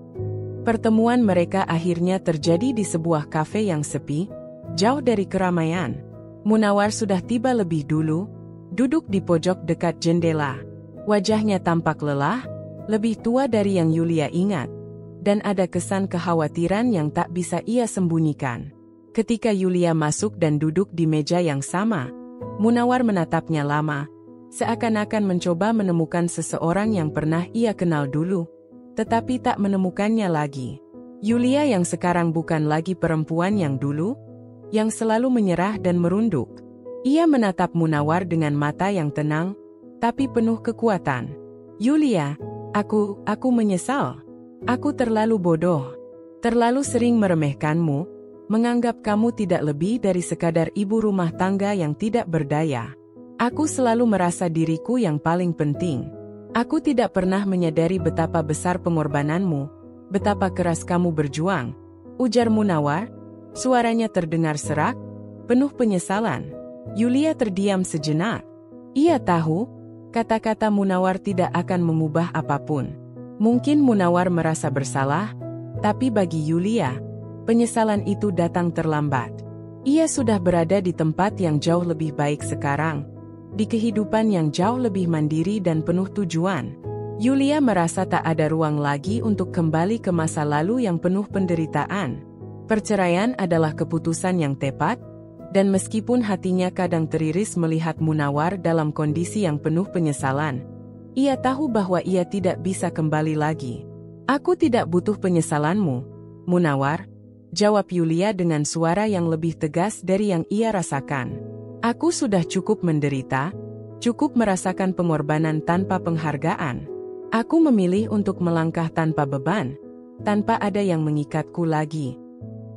Pertemuan mereka akhirnya terjadi di sebuah kafe yang sepi, jauh dari keramaian. Munawar sudah tiba lebih dulu, duduk di pojok dekat jendela. Wajahnya tampak lelah, lebih tua dari yang Yulia ingat, dan ada kesan kekhawatiran yang tak bisa ia sembunyikan. Ketika Yulia masuk dan duduk di meja yang sama, Munawar menatapnya lama, seakan-akan mencoba menemukan seseorang yang pernah ia kenal dulu, tetapi tak menemukannya lagi. Yulia yang sekarang bukan lagi perempuan yang dulu, yang selalu menyerah dan merunduk. Ia menatap Munawar dengan mata yang tenang, tapi penuh kekuatan. "Yulia, aku menyesal. Aku terlalu bodoh. Terlalu sering meremehkanmu, menganggap kamu tidak lebih dari sekadar ibu rumah tangga yang tidak berdaya. Aku selalu merasa diriku yang paling penting. Aku tidak pernah menyadari betapa besar pengorbananmu, betapa keras kamu berjuang," ujar Munawar. Suaranya terdengar serak, penuh penyesalan. Yulia terdiam sejenak. Ia tahu, kata-kata Munawar tidak akan mengubah apapun. Mungkin Munawar merasa bersalah, tapi bagi Yulia, penyesalan itu datang terlambat. Ia sudah berada di tempat yang jauh lebih baik sekarang, di kehidupan yang jauh lebih mandiri dan penuh tujuan. Yulia merasa tak ada ruang lagi untuk kembali ke masa lalu yang penuh penderitaan. Perceraian adalah keputusan yang tepat, dan meskipun hatinya kadang teriris melihat Munawar dalam kondisi yang penuh penyesalan, ia tahu bahwa ia tidak bisa kembali lagi. "Aku tidak butuh penyesalanmu, Munawar," jawab Yulia dengan suara yang lebih tegas dari yang ia rasakan. "Aku sudah cukup menderita, cukup merasakan pengorbanan tanpa penghargaan. Aku memilih untuk melangkah tanpa beban, tanpa ada yang mengikatku lagi."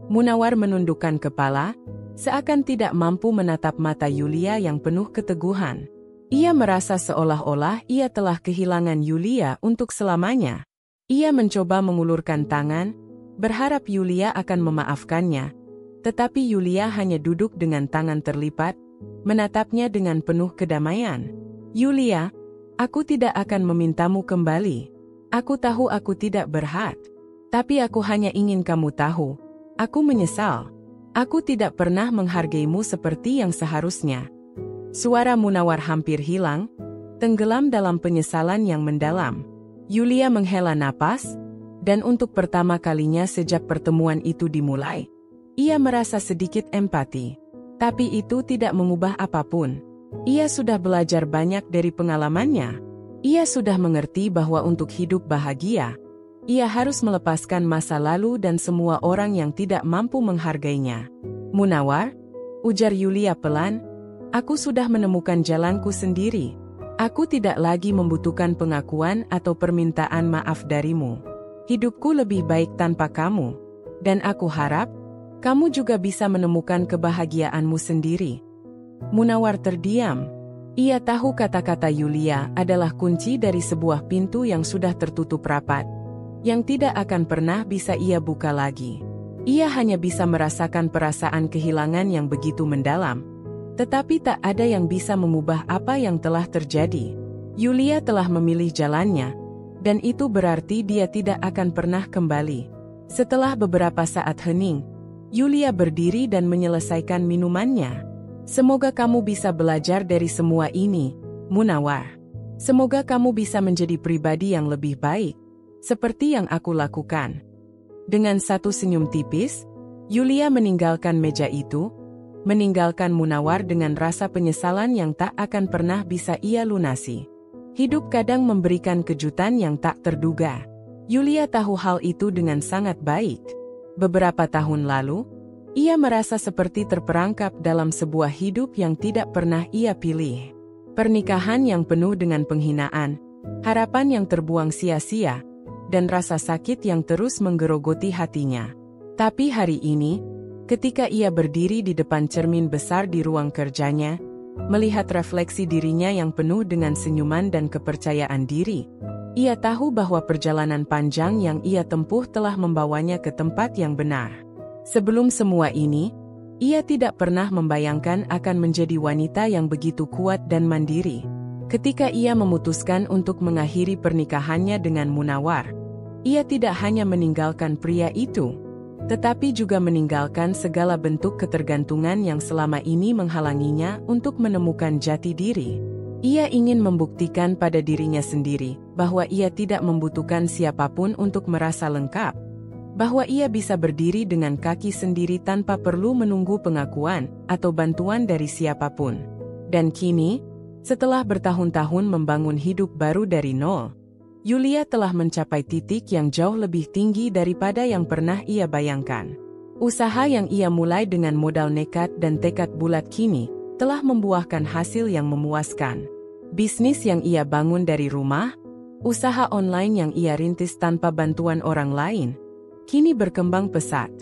Munawar menundukkan kepala, seakan tidak mampu menatap mata Yulia yang penuh keteguhan. Ia merasa seolah-olah ia telah kehilangan Yulia untuk selamanya. Ia mencoba mengulurkan tangan, berharap Yulia akan memaafkannya, tetapi Yulia hanya duduk dengan tangan terlipat, menatapnya dengan penuh kedamaian. "Yulia, aku tidak akan memintamu kembali. Aku tahu aku tidak berhak. Tapi aku hanya ingin kamu tahu, aku menyesal. Aku tidak pernah menghargaimu seperti yang seharusnya." Suara Munawar hampir hilang, tenggelam dalam penyesalan yang mendalam. Yulia menghela napas, dan untuk pertama kalinya sejak pertemuan itu dimulai, ia merasa sedikit empati. Tapi itu tidak mengubah apapun. Ia sudah belajar banyak dari pengalamannya. Ia sudah mengerti bahwa untuk hidup bahagia, ia harus melepaskan masa lalu dan semua orang yang tidak mampu menghargainya. "Munawar," ujar Yulia pelan, "aku sudah menemukan jalanku sendiri. Aku tidak lagi membutuhkan pengakuan atau permintaan maaf darimu. Hidupku lebih baik tanpa kamu, dan aku harap kamu juga bisa menemukan kebahagiaanmu sendiri." Munawar terdiam. Ia tahu kata-kata Yulia adalah kunci dari sebuah pintu yang sudah tertutup rapat, yang tidak akan pernah bisa ia buka lagi. Ia hanya bisa merasakan perasaan kehilangan yang begitu mendalam, tetapi tak ada yang bisa mengubah apa yang telah terjadi. Yulia telah memilih jalannya, dan itu berarti dia tidak akan pernah kembali. Setelah beberapa saat hening, Yulia berdiri dan menyelesaikan minumannya. "Semoga kamu bisa belajar dari semua ini, Munawar. Semoga kamu bisa menjadi pribadi yang lebih baik, seperti yang aku lakukan." Dengan satu senyum tipis, Yulia meninggalkan meja itu, meninggalkan Munawar dengan rasa penyesalan yang tak akan pernah bisa ia lunasi. Hidup kadang memberikan kejutan yang tak terduga. Yulia tahu hal itu dengan sangat baik. Beberapa tahun lalu, ia merasa seperti terperangkap dalam sebuah hidup yang tidak pernah ia pilih. Pernikahan yang penuh dengan penghinaan, harapan yang terbuang sia-sia, dan rasa sakit yang terus menggerogoti hatinya. Tapi hari ini, ketika ia berdiri di depan cermin besar di ruang kerjanya, melihat refleksi dirinya yang penuh dengan senyuman dan kepercayaan diri, ia tahu bahwa perjalanan panjang yang ia tempuh telah membawanya ke tempat yang benar. Sebelum semua ini, ia tidak pernah membayangkan akan menjadi wanita yang begitu kuat dan mandiri. Ketika ia memutuskan untuk mengakhiri pernikahannya dengan Munawar, ia tidak hanya meninggalkan pria itu, tetapi juga meninggalkan segala bentuk ketergantungan yang selama ini menghalanginya untuk menemukan jati diri. Ia ingin membuktikan pada dirinya sendiri bahwa ia tidak membutuhkan siapapun untuk merasa lengkap, bahwa ia bisa berdiri dengan kaki sendiri tanpa perlu menunggu pengakuan atau bantuan dari siapapun. Dan kini, setelah bertahun-tahun membangun hidup baru dari nol, Yulia telah mencapai titik yang jauh lebih tinggi daripada yang pernah ia bayangkan. Usaha yang ia mulai dengan modal nekat dan tekad bulat kini telah membuahkan hasil yang memuaskan. Bisnis yang ia bangun dari rumah, usaha online yang ia rintis tanpa bantuan orang lain, kini berkembang pesat.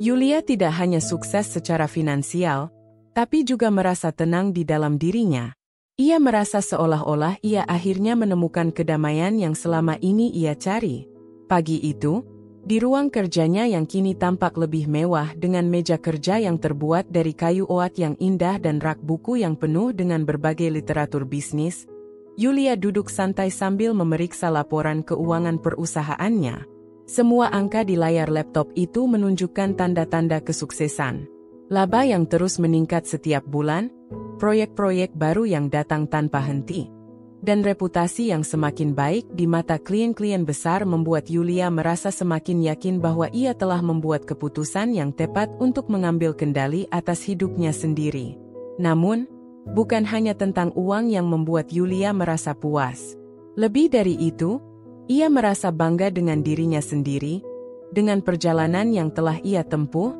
Yulia tidak hanya sukses secara finansial, tapi juga merasa tenang di dalam dirinya. Ia merasa seolah-olah ia akhirnya menemukan kedamaian yang selama ini ia cari. Pagi itu, di ruang kerjanya yang kini tampak lebih mewah dengan meja kerja yang terbuat dari kayu oat yang indah dan rak buku yang penuh dengan berbagai literatur bisnis, Yulia duduk santai sambil memeriksa laporan keuangan perusahaannya. Semua angka di layar laptop itu menunjukkan tanda-tanda kesuksesan. Laba yang terus meningkat setiap bulan, proyek-proyek baru yang datang tanpa henti, dan reputasi yang semakin baik di mata klien-klien besar membuat Yulia merasa semakin yakin bahwa ia telah membuat keputusan yang tepat untuk mengambil kendali atas hidupnya sendiri. Namun, bukan hanya tentang uang yang membuat Yulia merasa puas. Lebih dari itu, ia merasa bangga dengan dirinya sendiri, dengan perjalanan yang telah ia tempuh,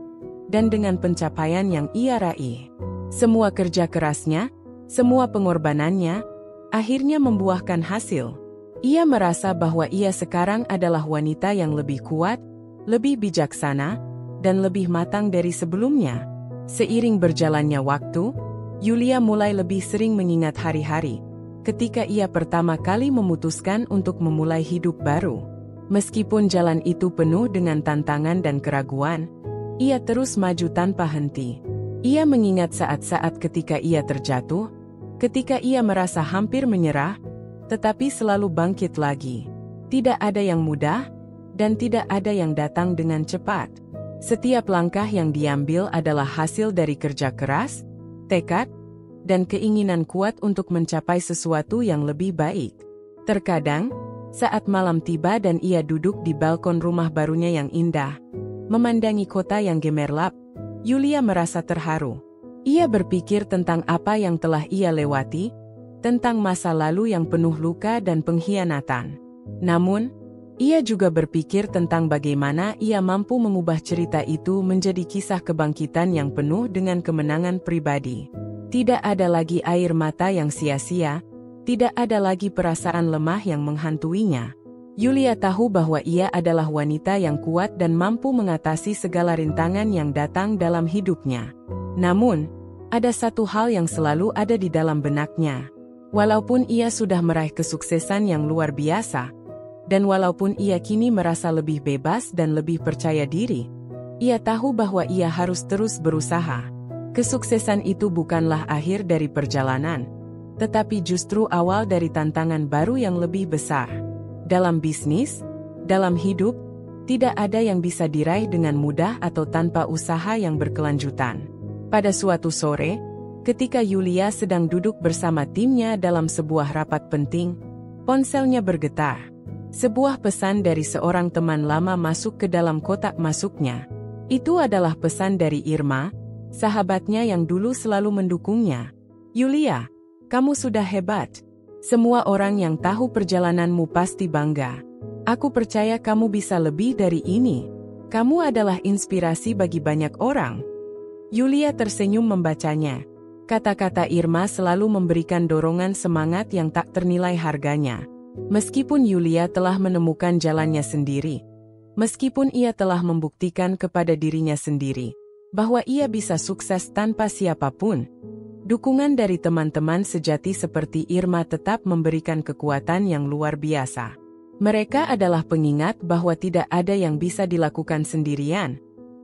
dan dengan pencapaian yang ia raih. Semua kerja kerasnya, semua pengorbanannya, akhirnya membuahkan hasil. Ia merasa bahwa ia sekarang adalah wanita yang lebih kuat, lebih bijaksana, dan lebih matang dari sebelumnya. Seiring berjalannya waktu, Yulia mulai lebih sering mengingat hari-hari ketika ia pertama kali memutuskan untuk memulai hidup baru. Meskipun jalan itu penuh dengan tantangan dan keraguan, ia terus maju tanpa henti. Ia mengingat saat-saat ketika ia terjatuh, ketika ia merasa hampir menyerah, tetapi selalu bangkit lagi. Tidak ada yang mudah, dan tidak ada yang datang dengan cepat. Setiap langkah yang diambil adalah hasil dari kerja keras, tekad, dan keinginan kuat untuk mencapai sesuatu yang lebih baik. Terkadang, saat malam tiba dan ia duduk di balkon rumah barunya yang indah, memandangi kota yang gemerlap, Yulia merasa terharu. Ia berpikir tentang apa yang telah ia lewati, tentang masa lalu yang penuh luka dan pengkhianatan. Namun, ia juga berpikir tentang bagaimana ia mampu mengubah cerita itu menjadi kisah kebangkitan yang penuh dengan kemenangan pribadi. Tidak ada lagi air mata yang sia-sia, tidak ada lagi perasaan lemah yang menghantuinya. Yulia tahu bahwa ia adalah wanita yang kuat dan mampu mengatasi segala rintangan yang datang dalam hidupnya. Namun, ada satu hal yang selalu ada di dalam benaknya. Walaupun ia sudah meraih kesuksesan yang luar biasa, dan walaupun ia kini merasa lebih bebas dan lebih percaya diri, ia tahu bahwa ia harus terus berusaha. Kesuksesan itu bukanlah akhir dari perjalanan, tetapi justru awal dari tantangan baru yang lebih besar. Dalam bisnis, dalam hidup, tidak ada yang bisa diraih dengan mudah atau tanpa usaha yang berkelanjutan. Pada suatu sore, ketika Yulia sedang duduk bersama timnya dalam sebuah rapat penting, ponselnya bergetar. Sebuah pesan dari seorang teman lama masuk ke dalam kotak masuknya. Itu adalah pesan dari Irma, sahabatnya yang dulu selalu mendukungnya. "Yulia, kamu sudah hebat. Semua orang yang tahu perjalananmu pasti bangga. Aku percaya kamu bisa lebih dari ini. Kamu adalah inspirasi bagi banyak orang." Yulia tersenyum membacanya. Kata-kata Irma selalu memberikan dorongan semangat yang tak ternilai harganya. Meskipun Yulia telah menemukan jalannya sendiri, meskipun ia telah membuktikan kepada dirinya sendiri bahwa ia bisa sukses tanpa siapapun, dukungan dari teman-teman sejati seperti Irma tetap memberikan kekuatan yang luar biasa. Mereka adalah pengingat bahwa tidak ada yang bisa dilakukan sendirian.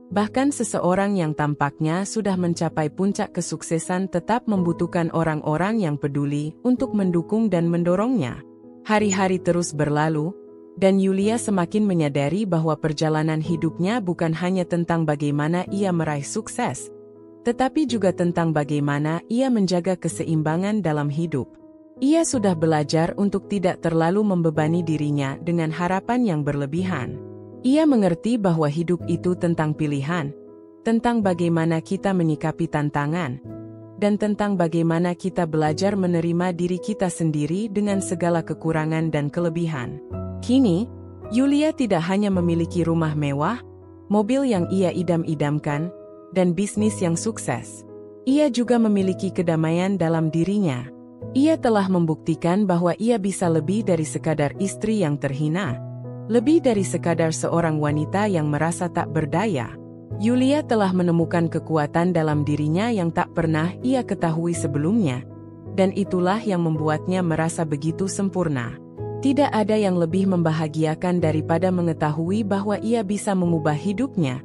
Bahkan seseorang yang tampaknya sudah mencapai puncak kesuksesan tetap membutuhkan orang-orang yang peduli untuk mendukung dan mendorongnya. Hari-hari terus berlalu, dan Yulia semakin menyadari bahwa perjalanan hidupnya bukan hanya tentang bagaimana ia meraih sukses, tetapi juga tentang bagaimana ia menjaga keseimbangan dalam hidup. Ia sudah belajar untuk tidak terlalu membebani dirinya dengan harapan yang berlebihan. Ia mengerti bahwa hidup itu tentang pilihan, tentang bagaimana kita menyikapi tantangan, dan tentang bagaimana kita belajar menerima diri kita sendiri dengan segala kekurangan dan kelebihan. Kini, Yulia tidak hanya memiliki rumah mewah, mobil yang ia idam-idamkan, dan bisnis yang sukses. Ia juga memiliki kedamaian dalam dirinya. Ia telah membuktikan bahwa ia bisa lebih dari sekadar istri yang terhina, lebih dari sekadar seorang wanita yang merasa tak berdaya. Yulia telah menemukan kekuatan dalam dirinya yang tak pernah ia ketahui sebelumnya, dan itulah yang membuatnya merasa begitu sempurna. Tidak ada yang lebih membahagiakan daripada mengetahui bahwa ia bisa mengubah hidupnya,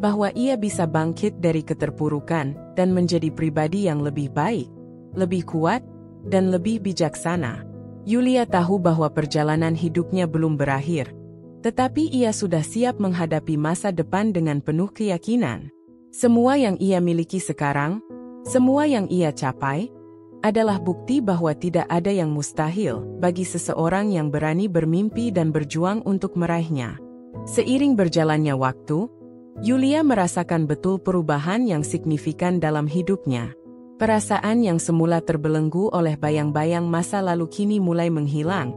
bahwa ia bisa bangkit dari keterpurukan dan menjadi pribadi yang lebih baik, lebih kuat, dan lebih bijaksana. Yulia tahu bahwa perjalanan hidupnya belum berakhir, tetapi ia sudah siap menghadapi masa depan dengan penuh keyakinan. Semua yang ia miliki sekarang, semua yang ia capai, adalah bukti bahwa tidak ada yang mustahil bagi seseorang yang berani bermimpi dan berjuang untuk meraihnya. Seiring berjalannya waktu, Yulia merasakan betul perubahan yang signifikan dalam hidupnya. Perasaan yang semula terbelenggu oleh bayang-bayang masa lalu kini mulai menghilang,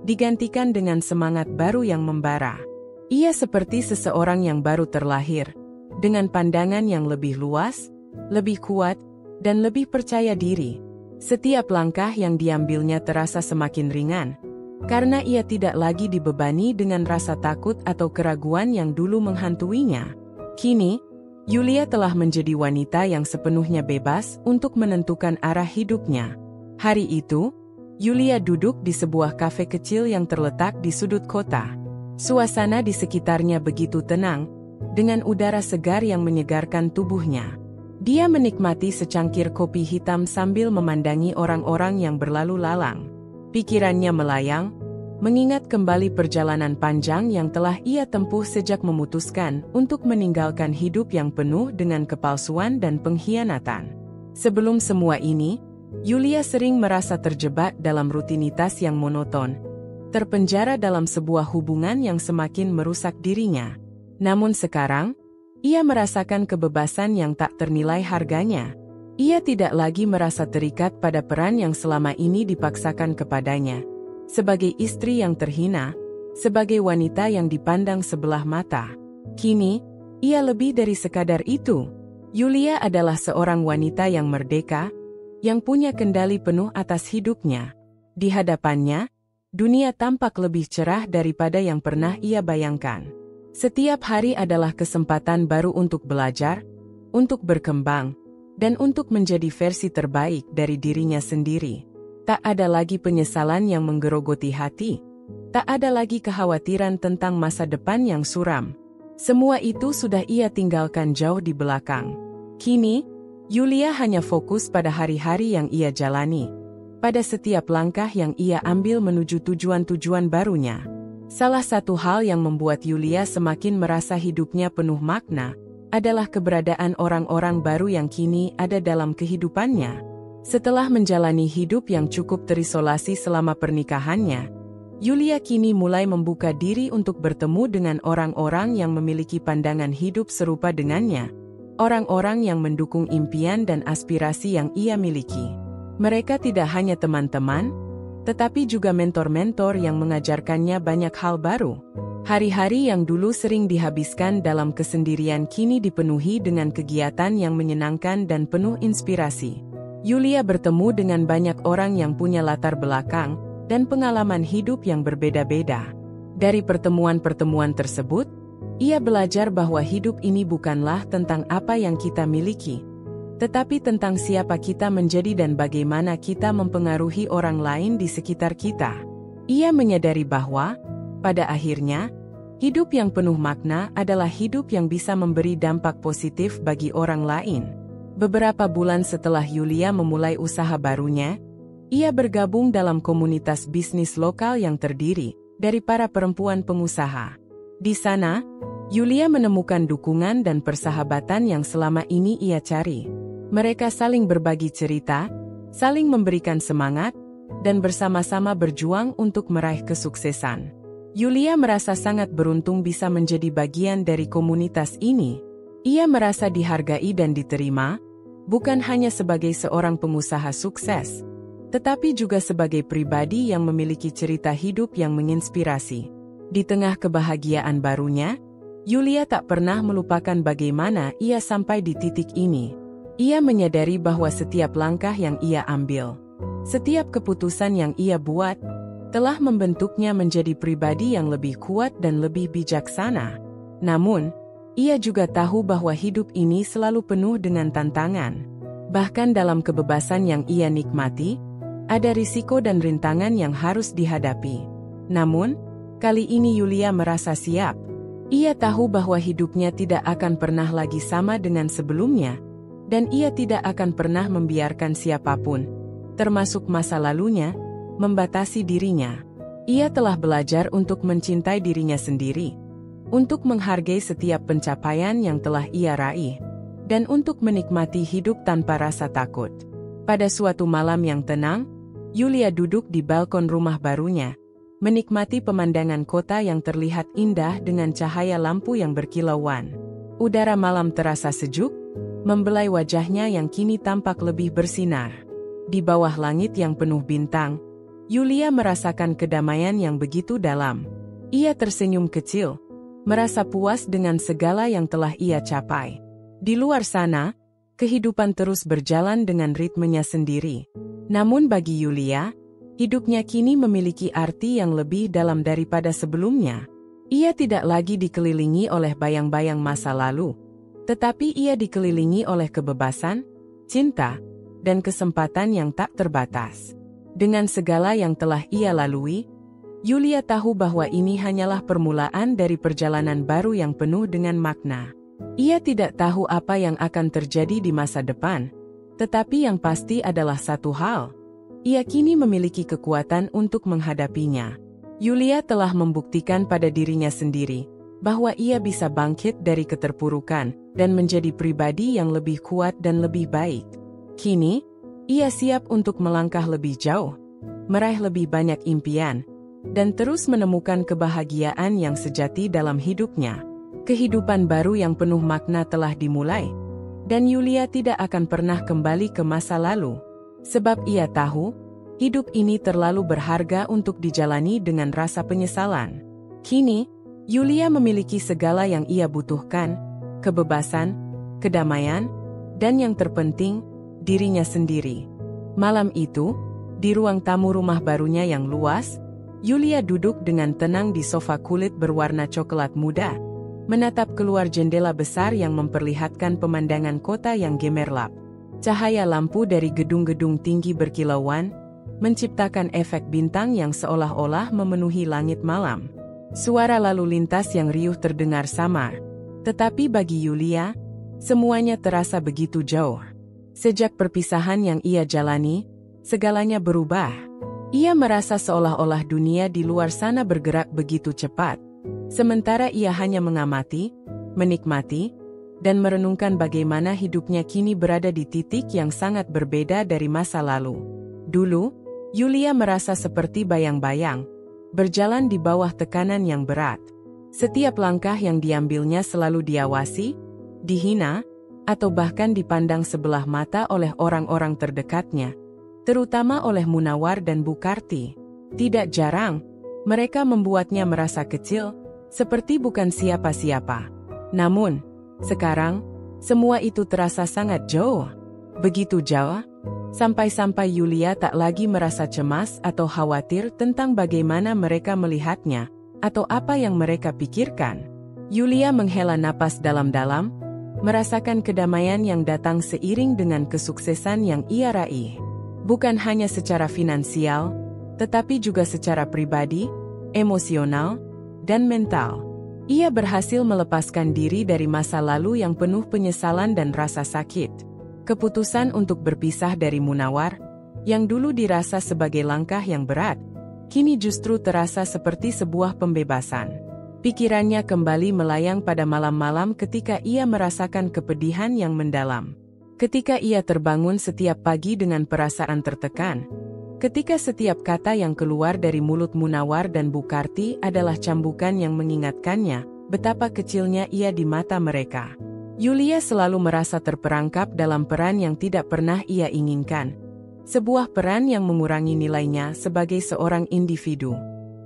digantikan dengan semangat baru yang membara. Ia seperti seseorang yang baru terlahir, dengan pandangan yang lebih luas, lebih kuat, dan lebih percaya diri. Setiap langkah yang diambilnya terasa semakin ringan, karena ia tidak lagi dibebani dengan rasa takut atau keraguan yang dulu menghantuinya. Kini, Yulia telah menjadi wanita yang sepenuhnya bebas untuk menentukan arah hidupnya. Hari itu, Yulia duduk di sebuah kafe kecil yang terletak di sudut kota. Suasana di sekitarnya begitu tenang, dengan udara segar yang menyegarkan tubuhnya. Dia menikmati secangkir kopi hitam sambil memandangi orang-orang yang berlalu lalang. Pikirannya melayang, mengingat kembali perjalanan panjang yang telah ia tempuh sejak memutuskan untuk meninggalkan hidup yang penuh dengan kepalsuan dan pengkhianatan. Sebelum semua ini, Yulia sering merasa terjebak dalam rutinitas yang monoton, terpenjara dalam sebuah hubungan yang semakin merusak dirinya. Namun sekarang, ia merasakan kebebasan yang tak ternilai harganya. Ia tidak lagi merasa terikat pada peran yang selama ini dipaksakan kepadanya. Sebagai istri yang terhina, sebagai wanita yang dipandang sebelah mata. Kini, ia lebih dari sekadar itu. Yulia adalah seorang wanita yang merdeka, yang punya kendali penuh atas hidupnya. Di hadapannya, dunia tampak lebih cerah daripada yang pernah ia bayangkan. Setiap hari adalah kesempatan baru untuk belajar, untuk berkembang, dan untuk menjadi versi terbaik dari dirinya sendiri. Tak ada lagi penyesalan yang menggerogoti hati. Tak ada lagi kekhawatiran tentang masa depan yang suram. Semua itu sudah ia tinggalkan jauh di belakang. Kini, Yulia hanya fokus pada hari-hari yang ia jalani, pada setiap langkah yang ia ambil menuju tujuan-tujuan barunya. Salah satu hal yang membuat Yulia semakin merasa hidupnya penuh makna adalah keberadaan orang-orang baru yang kini ada dalam kehidupannya. Setelah menjalani hidup yang cukup terisolasi selama pernikahannya, Yulia kini mulai membuka diri untuk bertemu dengan orang-orang yang memiliki pandangan hidup serupa dengannya. Orang-orang yang mendukung impian dan aspirasi yang ia miliki. Mereka tidak hanya teman-teman, tetapi juga mentor-mentor yang mengajarkannya banyak hal baru. Hari-hari yang dulu sering dihabiskan dalam kesendirian kini dipenuhi dengan kegiatan yang menyenangkan dan penuh inspirasi. Yulia bertemu dengan banyak orang yang punya latar belakang, dan pengalaman hidup yang berbeda-beda. Dari pertemuan-pertemuan tersebut, ia belajar bahwa hidup ini bukanlah tentang apa yang kita miliki, tetapi tentang siapa kita menjadi dan bagaimana kita mempengaruhi orang lain di sekitar kita. Ia menyadari bahwa, pada akhirnya, hidup yang penuh makna adalah hidup yang bisa memberi dampak positif bagi orang lain. Beberapa bulan setelah Yulia memulai usaha barunya, ia bergabung dalam komunitas bisnis lokal yang terdiri dari para perempuan pengusaha. Di sana, Yulia menemukan dukungan dan persahabatan yang selama ini ia cari. Mereka saling berbagi cerita, saling memberikan semangat, dan bersama-sama berjuang untuk meraih kesuksesan. Yulia merasa sangat beruntung bisa menjadi bagian dari komunitas ini. Ia merasa dihargai dan diterima, bukan hanya sebagai seorang pengusaha sukses, tetapi juga sebagai pribadi yang memiliki cerita hidup yang menginspirasi. Di tengah kebahagiaan barunya, Yulia tak pernah melupakan bagaimana ia sampai di titik ini. Ia menyadari bahwa setiap langkah yang ia ambil, setiap keputusan yang ia buat, telah membentuknya menjadi pribadi yang lebih kuat dan lebih bijaksana. Namun, ia juga tahu bahwa hidup ini selalu penuh dengan tantangan. Bahkan dalam kebebasan yang ia nikmati, ada risiko dan rintangan yang harus dihadapi. Namun, kali ini Yulia merasa siap. Ia tahu bahwa hidupnya tidak akan pernah lagi sama dengan sebelumnya, dan ia tidak akan pernah membiarkan siapapun, termasuk masa lalunya, membatasi dirinya. Ia telah belajar untuk mencintai dirinya sendiri, untuk menghargai setiap pencapaian yang telah ia raih, dan untuk menikmati hidup tanpa rasa takut. Pada suatu malam yang tenang, Yulia duduk di balkon rumah barunya, menikmati pemandangan kota yang terlihat indah dengan cahaya lampu yang berkilauan. Udara malam terasa sejuk, membelai wajahnya yang kini tampak lebih bersinar. Di bawah langit yang penuh bintang, Yulia merasakan kedamaian yang begitu dalam. Ia tersenyum kecil, merasa puas dengan segala yang telah ia capai. Di luar sana, kehidupan terus berjalan dengan ritmenya sendiri. Namun bagi Yulia, hidupnya kini memiliki arti yang lebih dalam daripada sebelumnya. Ia tidak lagi dikelilingi oleh bayang-bayang masa lalu, tetapi ia dikelilingi oleh kebebasan, cinta, dan kesempatan yang tak terbatas. Dengan segala yang telah ia lalui, Yulia tahu bahwa ini hanyalah permulaan dari perjalanan baru yang penuh dengan makna. Ia tidak tahu apa yang akan terjadi di masa depan, tetapi yang pasti adalah satu hal. Ia kini memiliki kekuatan untuk menghadapinya. Yulia telah membuktikan pada dirinya sendiri bahwa ia bisa bangkit dari keterpurukan dan menjadi pribadi yang lebih kuat dan lebih baik. Kini, ia siap untuk melangkah lebih jauh, meraih lebih banyak impian, dan terus menemukan kebahagiaan yang sejati dalam hidupnya. Kehidupan baru yang penuh makna telah dimulai, dan Yulia tidak akan pernah kembali ke masa lalu. Sebab ia tahu, hidup ini terlalu berharga untuk dijalani dengan rasa penyesalan. Kini, Yulia memiliki segala yang ia butuhkan, kebebasan, kedamaian, dan yang terpenting, dirinya sendiri. Malam itu, di ruang tamu rumah barunya yang luas, Yulia duduk dengan tenang di sofa kulit berwarna coklat muda, menatap keluar jendela besar yang memperlihatkan pemandangan kota yang gemerlap. Cahaya lampu dari gedung-gedung tinggi berkilauan, menciptakan efek bintang yang seolah-olah memenuhi langit malam. Suara lalu lintas yang riuh terdengar samar. Tetapi bagi Yulia, semuanya terasa begitu jauh. Sejak perpisahan yang ia jalani, segalanya berubah. Ia merasa seolah-olah dunia di luar sana bergerak begitu cepat. Sementara ia hanya mengamati, menikmati, dan merenungkan bagaimana hidupnya kini berada di titik yang sangat berbeda dari masa lalu. Dulu, Yulia merasa seperti bayang-bayang, berjalan di bawah tekanan yang berat. Setiap langkah yang diambilnya selalu diawasi, dihina, atau bahkan dipandang sebelah mata oleh orang-orang terdekatnya, terutama oleh Munawar dan Bukarti. Tidak jarang, mereka membuatnya merasa kecil, seperti bukan siapa-siapa. Namun, sekarang, semua itu terasa sangat jauh. Begitu jauh, Sampai-sampai Yulia tak lagi merasa cemas atau khawatir tentang bagaimana mereka melihatnya, atau apa yang mereka pikirkan. Yulia menghela napas dalam-dalam, merasakan kedamaian yang datang seiring dengan kesuksesan yang ia raih. Bukan hanya secara finansial, tetapi juga secara pribadi, emosional, dan mental. Ia berhasil melepaskan diri dari masa lalu yang penuh penyesalan dan rasa sakit. Keputusan untuk berpisah dari Munawar, yang dulu dirasa sebagai langkah yang berat, kini justru terasa seperti sebuah pembebasan. Pikirannya kembali melayang pada malam-malam ketika ia merasakan kepedihan yang mendalam. Ketika ia terbangun setiap pagi dengan perasaan tertekan. Ketika setiap kata yang keluar dari mulut Munawar dan Bukarti adalah cambukan yang mengingatkannya betapa kecilnya ia di mata mereka. Yulia selalu merasa terperangkap dalam peran yang tidak pernah ia inginkan. Sebuah peran yang mengurangi nilainya sebagai seorang individu.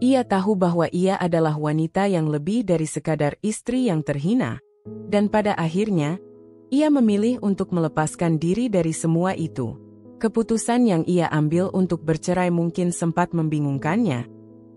Ia tahu bahwa ia adalah wanita yang lebih dari sekadar istri yang terhina. Dan pada akhirnya, ia memilih untuk melepaskan diri dari semua itu. Keputusan yang ia ambil untuk bercerai mungkin sempat membingungkannya,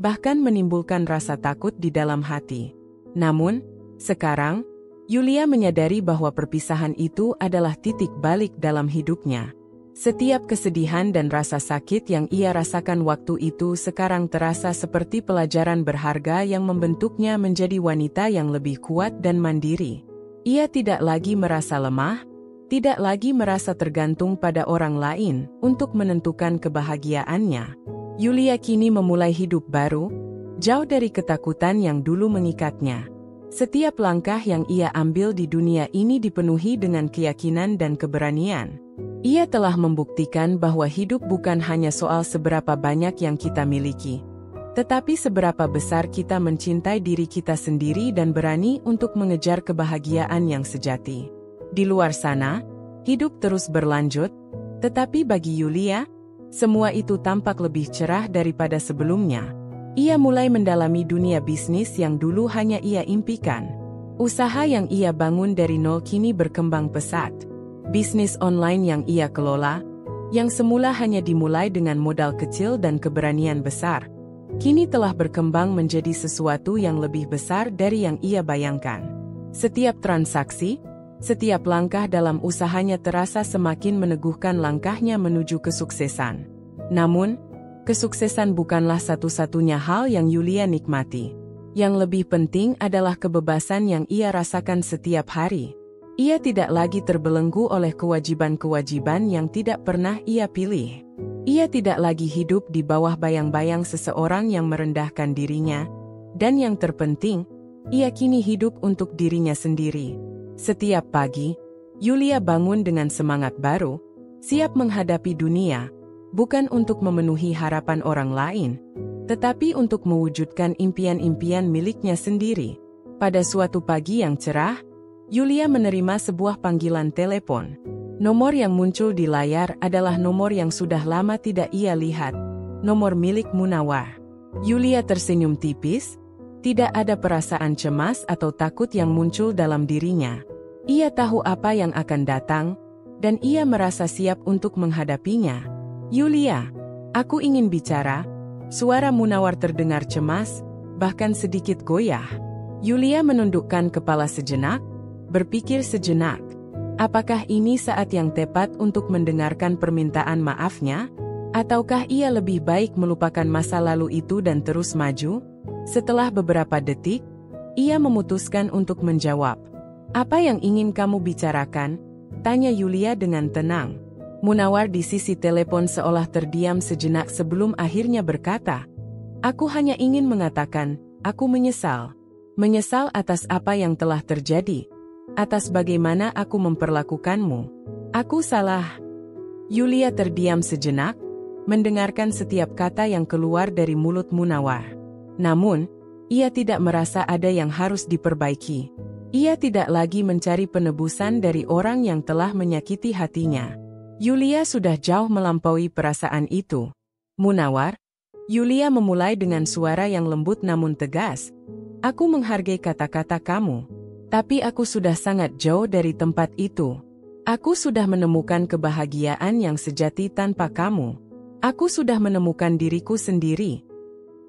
bahkan menimbulkan rasa takut di dalam hati. Namun, sekarang, Yulia menyadari bahwa perpisahan itu adalah titik balik dalam hidupnya. Setiap kesedihan dan rasa sakit yang ia rasakan waktu itu sekarang terasa seperti pelajaran berharga yang membentuknya menjadi wanita yang lebih kuat dan mandiri. Ia tidak lagi merasa lemah, tidak lagi merasa tergantung pada orang lain untuk menentukan kebahagiaannya. Yulia kini memulai hidup baru, jauh dari ketakutan yang dulu mengikatnya. Setiap langkah yang ia ambil di dunia ini dipenuhi dengan keyakinan dan keberanian. Ia telah membuktikan bahwa hidup bukan hanya soal seberapa banyak yang kita miliki, tetapi seberapa besar kita mencintai diri kita sendiri dan berani untuk mengejar kebahagiaan yang sejati. Di luar sana, hidup terus berlanjut, tetapi bagi Yulia, semua itu tampak lebih cerah daripada sebelumnya. Ia mulai mendalami dunia bisnis yang dulu hanya ia impikan. Usaha yang ia bangun dari nol kini berkembang pesat. Bisnis online yang ia kelola, yang semula hanya dimulai dengan modal kecil dan keberanian besar, kini telah berkembang menjadi sesuatu yang lebih besar dari yang ia bayangkan. Setiap transaksi, setiap langkah dalam usahanya terasa semakin meneguhkan langkahnya menuju kesuksesan. Namun, kesuksesan bukanlah satu-satunya hal yang Yulia nikmati. Yang lebih penting adalah kebebasan yang ia rasakan setiap hari. Ia tidak lagi terbelenggu oleh kewajiban-kewajiban yang tidak pernah ia pilih. Ia tidak lagi hidup di bawah bayang-bayang seseorang yang merendahkan dirinya. Dan yang terpenting, ia kini hidup untuk dirinya sendiri. Setiap pagi, Yulia bangun dengan semangat baru, siap menghadapi dunia. Bukan untuk memenuhi harapan orang lain, tetapi untuk mewujudkan impian-impian miliknya sendiri. Pada suatu pagi yang cerah, Yulia menerima sebuah panggilan telepon. Nomor yang muncul di layar adalah nomor yang sudah lama tidak ia lihat, nomor milik Munawar. Yulia tersenyum tipis, tidak ada perasaan cemas atau takut yang muncul dalam dirinya. Ia tahu apa yang akan datang, dan ia merasa siap untuk menghadapinya. Yulia, aku ingin bicara. Suara Munawar terdengar cemas, bahkan sedikit goyah. Yulia menundukkan kepala sejenak, berpikir sejenak. Apakah ini saat yang tepat untuk mendengarkan permintaan maafnya? Ataukah ia lebih baik melupakan masa lalu itu dan terus maju? Setelah beberapa detik, ia memutuskan untuk menjawab. Apa yang ingin kamu bicarakan? Tanya Yulia dengan tenang. Munawar di sisi telepon seolah terdiam sejenak sebelum akhirnya berkata, "Aku hanya ingin mengatakan, aku menyesal. Menyesal atas apa yang telah terjadi. Atas bagaimana aku memperlakukanmu. Aku salah." Yulia terdiam sejenak, mendengarkan setiap kata yang keluar dari mulut Munawar. Namun, ia tidak merasa ada yang harus diperbaiki. Ia tidak lagi mencari penebusan dari orang yang telah menyakiti hatinya. Yulia sudah jauh melampaui perasaan itu. Munawar, Yulia memulai dengan suara yang lembut namun tegas. Aku menghargai kata-kata kamu. Tapi aku sudah sangat jauh dari tempat itu. Aku sudah menemukan kebahagiaan yang sejati tanpa kamu. Aku sudah menemukan diriku sendiri.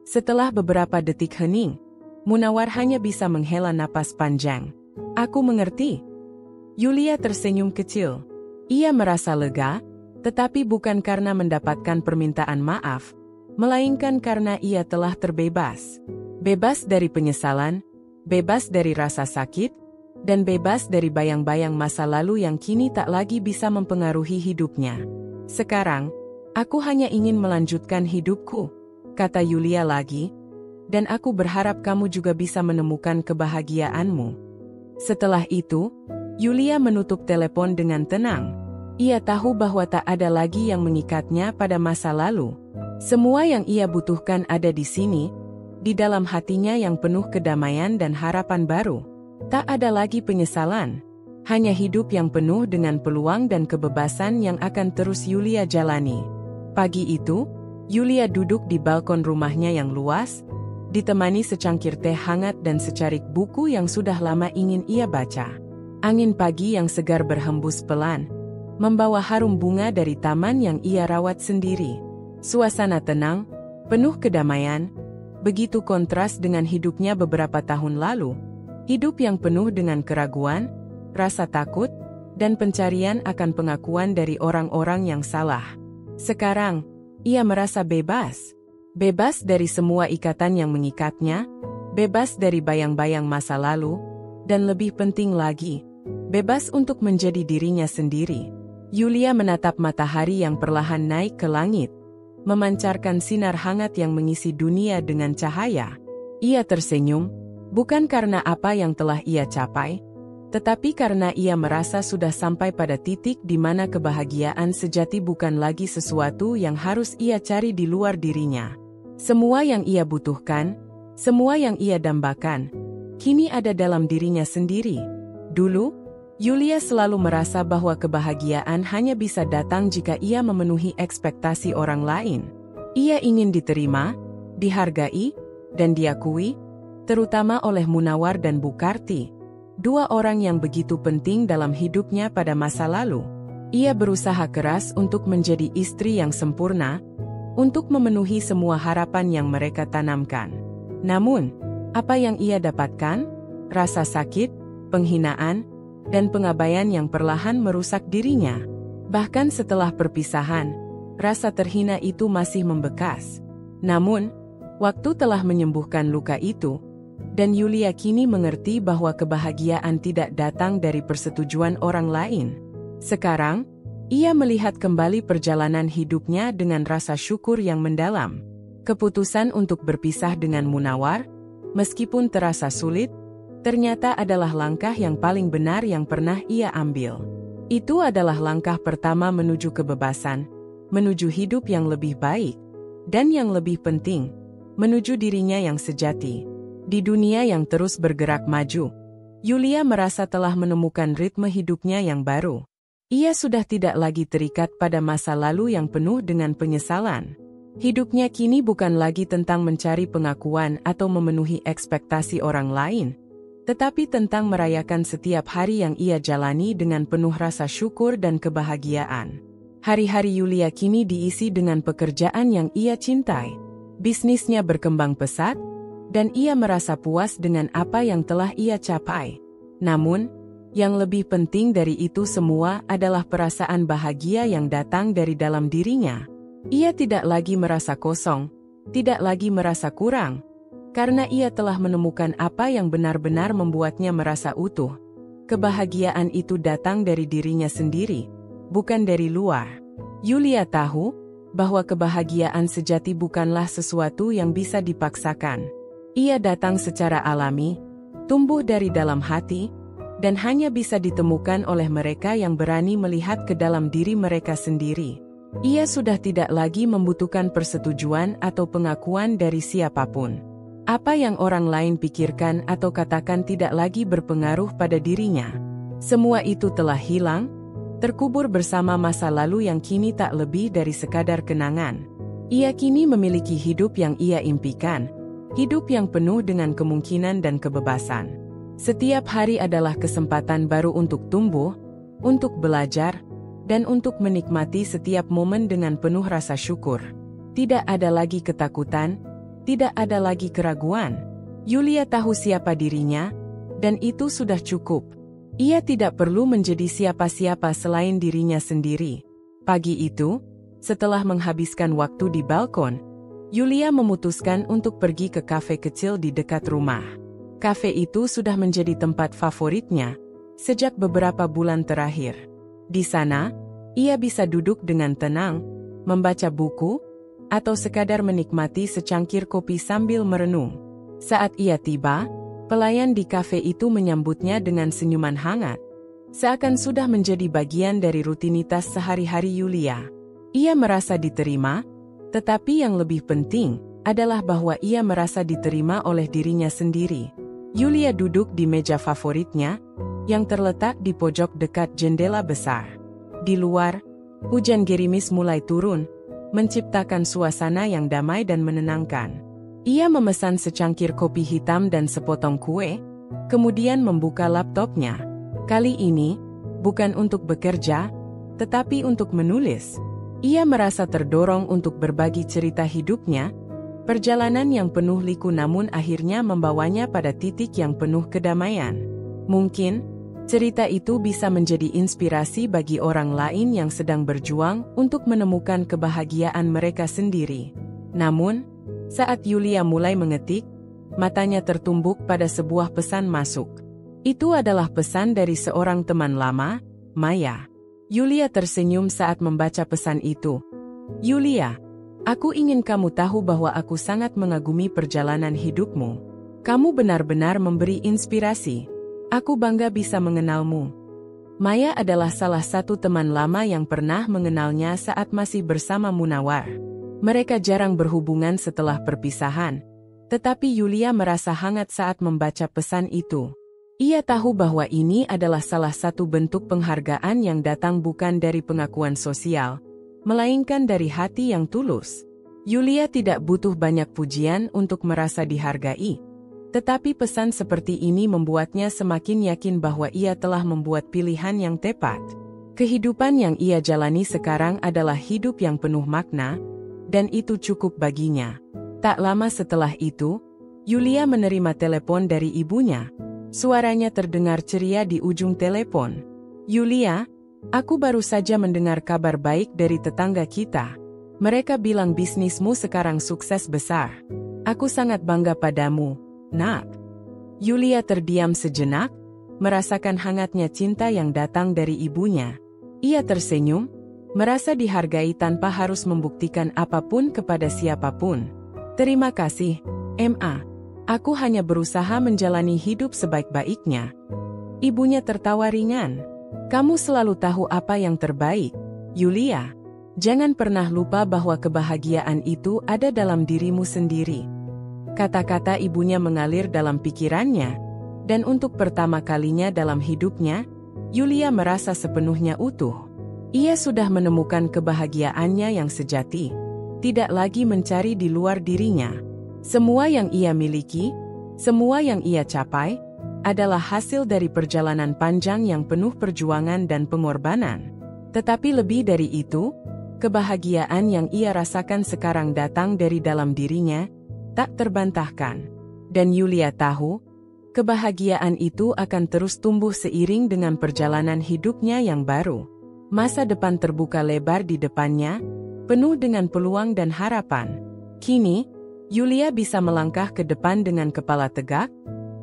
Setelah beberapa detik hening, Munawar hanya bisa menghela napas panjang. Aku mengerti. Yulia tersenyum kecil. Ia merasa lega, tetapi bukan karena mendapatkan permintaan maaf, melainkan karena ia telah terbebas. Bebas dari penyesalan, bebas dari rasa sakit, dan bebas dari bayang-bayang masa lalu yang kini tak lagi bisa mempengaruhi hidupnya. Sekarang, aku hanya ingin melanjutkan hidupku, kata Yulia lagi, dan aku berharap kamu juga bisa menemukan kebahagiaanmu. Setelah itu, Yulia menutup telepon dengan tenang. Ia tahu bahwa tak ada lagi yang mengikatnya pada masa lalu. Semua yang ia butuhkan ada di sini, di dalam hatinya yang penuh kedamaian dan harapan baru. Tak ada lagi penyesalan, hanya hidup yang penuh dengan peluang dan kebebasan yang akan terus Yulia jalani. Pagi itu, Yulia duduk di balkon rumahnya yang luas, ditemani secangkir teh hangat dan secarik buku yang sudah lama ingin ia baca. Angin pagi yang segar berhembus pelan, membawa harum bunga dari taman yang ia rawat sendiri. Suasana tenang, penuh kedamaian, begitu kontras dengan hidupnya beberapa tahun lalu. Hidup yang penuh dengan keraguan, rasa takut, dan pencarian akan pengakuan dari orang-orang yang salah. Sekarang, ia merasa bebas. Bebas dari semua ikatan yang mengikatnya, bebas dari bayang-bayang masa lalu, dan lebih penting lagi, bebas untuk menjadi dirinya sendiri. Yulia menatap matahari yang perlahan naik ke langit, memancarkan sinar hangat yang mengisi dunia dengan cahaya. Ia tersenyum, bukan karena apa yang telah ia capai, tetapi karena ia merasa sudah sampai pada titik di mana kebahagiaan sejati bukan lagi sesuatu yang harus ia cari di luar dirinya. Semua yang ia butuhkan, semua yang ia dambakan, kini ada dalam dirinya sendiri. Dulu, Yulia selalu merasa bahwa kebahagiaan hanya bisa datang jika ia memenuhi ekspektasi orang lain. Ia ingin diterima, dihargai, dan diakui, terutama oleh Munawar dan Bukarti, dua orang yang begitu penting dalam hidupnya pada masa lalu. Ia berusaha keras untuk menjadi istri yang sempurna, untuk memenuhi semua harapan yang mereka tanamkan. Namun, apa yang ia dapatkan? Rasa sakit, penghinaan, dan pengabaian yang perlahan merusak dirinya. Bahkan setelah perpisahan, rasa terhina itu masih membekas. Namun, waktu telah menyembuhkan luka itu, dan Yulia kini mengerti bahwa kebahagiaan tidak datang dari persetujuan orang lain. Sekarang, ia melihat kembali perjalanan hidupnya dengan rasa syukur yang mendalam. Keputusan untuk berpisah dengan Munawar, meskipun terasa sulit, ternyata adalah langkah yang paling benar yang pernah ia ambil. Itu adalah langkah pertama menuju kebebasan, menuju hidup yang lebih baik, dan yang lebih penting, menuju dirinya yang sejati. Di dunia yang terus bergerak maju, Yulia merasa telah menemukan ritme hidupnya yang baru. Ia sudah tidak lagi terikat pada masa lalu yang penuh dengan penyesalan. Hidupnya kini bukan lagi tentang mencari pengakuan atau memenuhi ekspektasi orang lain, tetapi tentang merayakan setiap hari yang ia jalani dengan penuh rasa syukur dan kebahagiaan. Hari-hari Yulia kini diisi dengan pekerjaan yang ia cintai. Bisnisnya berkembang pesat, dan ia merasa puas dengan apa yang telah ia capai. Namun, yang lebih penting dari itu semua adalah perasaan bahagia yang datang dari dalam dirinya. Ia tidak lagi merasa kosong, tidak lagi merasa kurang, karena ia telah menemukan apa yang benar-benar membuatnya merasa utuh. Kebahagiaan itu datang dari dirinya sendiri, bukan dari luar. Yulia tahu bahwa kebahagiaan sejati bukanlah sesuatu yang bisa dipaksakan. Ia datang secara alami, tumbuh dari dalam hati, dan hanya bisa ditemukan oleh mereka yang berani melihat ke dalam diri mereka sendiri. Ia sudah tidak lagi membutuhkan persetujuan atau pengakuan dari siapapun. Apa yang orang lain pikirkan atau katakan tidak lagi berpengaruh pada dirinya. Semua itu telah hilang, terkubur bersama masa lalu yang kini tak lebih dari sekadar kenangan. Ia kini memiliki hidup yang ia impikan, hidup yang penuh dengan kemungkinan dan kebebasan. Setiap hari adalah kesempatan baru untuk tumbuh, untuk belajar, dan untuk menikmati setiap momen dengan penuh rasa syukur. Tidak ada lagi ketakutan, tidak ada lagi keraguan. Yulia tahu siapa dirinya, dan itu sudah cukup. Ia tidak perlu menjadi siapa-siapa selain dirinya sendiri. Pagi itu, setelah menghabiskan waktu di balkon, Yulia memutuskan untuk pergi ke kafe kecil di dekat rumah. Kafe itu sudah menjadi tempat favoritnya sejak beberapa bulan terakhir. Di sana, ia bisa duduk dengan tenang, membaca buku, atau sekadar menikmati secangkir kopi sambil merenung. Saat ia tiba, pelayan di kafe itu menyambutnya dengan senyuman hangat. Seakan sudah menjadi bagian dari rutinitas sehari-hari Yulia. Ia merasa diterima, tetapi yang lebih penting adalah bahwa ia merasa diterima oleh dirinya sendiri. Yulia duduk di meja favoritnya, yang terletak di pojok dekat jendela besar. Di luar, hujan gerimis mulai turun, menciptakan suasana yang damai dan menenangkan. Ia memesan secangkir kopi hitam dan sepotong kue, kemudian membuka laptopnya. Kali ini, bukan untuk bekerja, tetapi untuk menulis. Ia merasa terdorong untuk berbagi cerita hidupnya, perjalanan yang penuh liku namun akhirnya membawanya pada titik yang penuh kedamaian. Mungkin, cerita itu bisa menjadi inspirasi bagi orang lain yang sedang berjuang untuk menemukan kebahagiaan mereka sendiri. Namun, saat Yulia mulai mengetik, matanya tertumbuk pada sebuah pesan masuk. Itu adalah pesan dari seorang teman lama, Maya. Yulia tersenyum saat membaca pesan itu. Yulia, aku ingin kamu tahu bahwa aku sangat mengagumi perjalanan hidupmu. Kamu benar-benar memberi inspirasi. Aku bangga bisa mengenalmu. Maya adalah salah satu teman lama yang pernah mengenalnya saat masih bersama Munawar. Mereka jarang berhubungan setelah perpisahan, tetapi Yulia merasa hangat saat membaca pesan itu. Ia tahu bahwa ini adalah salah satu bentuk penghargaan yang datang bukan dari pengakuan sosial, melainkan dari hati yang tulus. Yulia tidak butuh banyak pujian untuk merasa dihargai, tetapi pesan seperti ini membuatnya semakin yakin bahwa ia telah membuat pilihan yang tepat. Kehidupan yang ia jalani sekarang adalah hidup yang penuh makna, dan itu cukup baginya. Tak lama setelah itu, Yulia menerima telepon dari ibunya. Suaranya terdengar ceria di ujung telepon. Yulia, aku baru saja mendengar kabar baik dari tetangga kita. Mereka bilang bisnismu sekarang sukses besar. Aku sangat bangga padamu, Nak. Yulia terdiam sejenak, merasakan hangatnya cinta yang datang dari ibunya. Ia tersenyum, merasa dihargai tanpa harus membuktikan apapun kepada siapapun. Terima kasih, Ma. Aku hanya berusaha menjalani hidup sebaik-baiknya. Ibunya tertawa ringan. Kamu selalu tahu apa yang terbaik, Yulia. Jangan pernah lupa bahwa kebahagiaan itu ada dalam dirimu sendiri. Kata-kata ibunya mengalir dalam pikirannya, dan untuk pertama kalinya dalam hidupnya, Yulia merasa sepenuhnya utuh. Ia sudah menemukan kebahagiaannya yang sejati, tidak lagi mencari di luar dirinya. Semua yang ia miliki, semua yang ia capai, adalah hasil dari perjalanan panjang yang penuh perjuangan dan pengorbanan. Tetapi lebih dari itu, kebahagiaan yang ia rasakan sekarang datang dari dalam dirinya, tak terbantahkan. Dan Yulia tahu, kebahagiaan itu akan terus tumbuh seiring dengan perjalanan hidupnya yang baru. Masa depan terbuka lebar di depannya, penuh dengan peluang dan harapan. Kini, Yulia bisa melangkah ke depan dengan kepala tegak,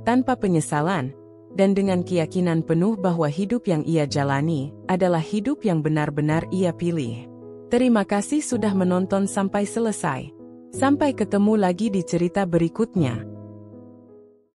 tanpa penyesalan, dan dengan keyakinan penuh bahwa hidup yang ia jalani adalah hidup yang benar-benar ia pilih. Terima kasih sudah menonton sampai selesai. Sampai ketemu lagi di cerita berikutnya.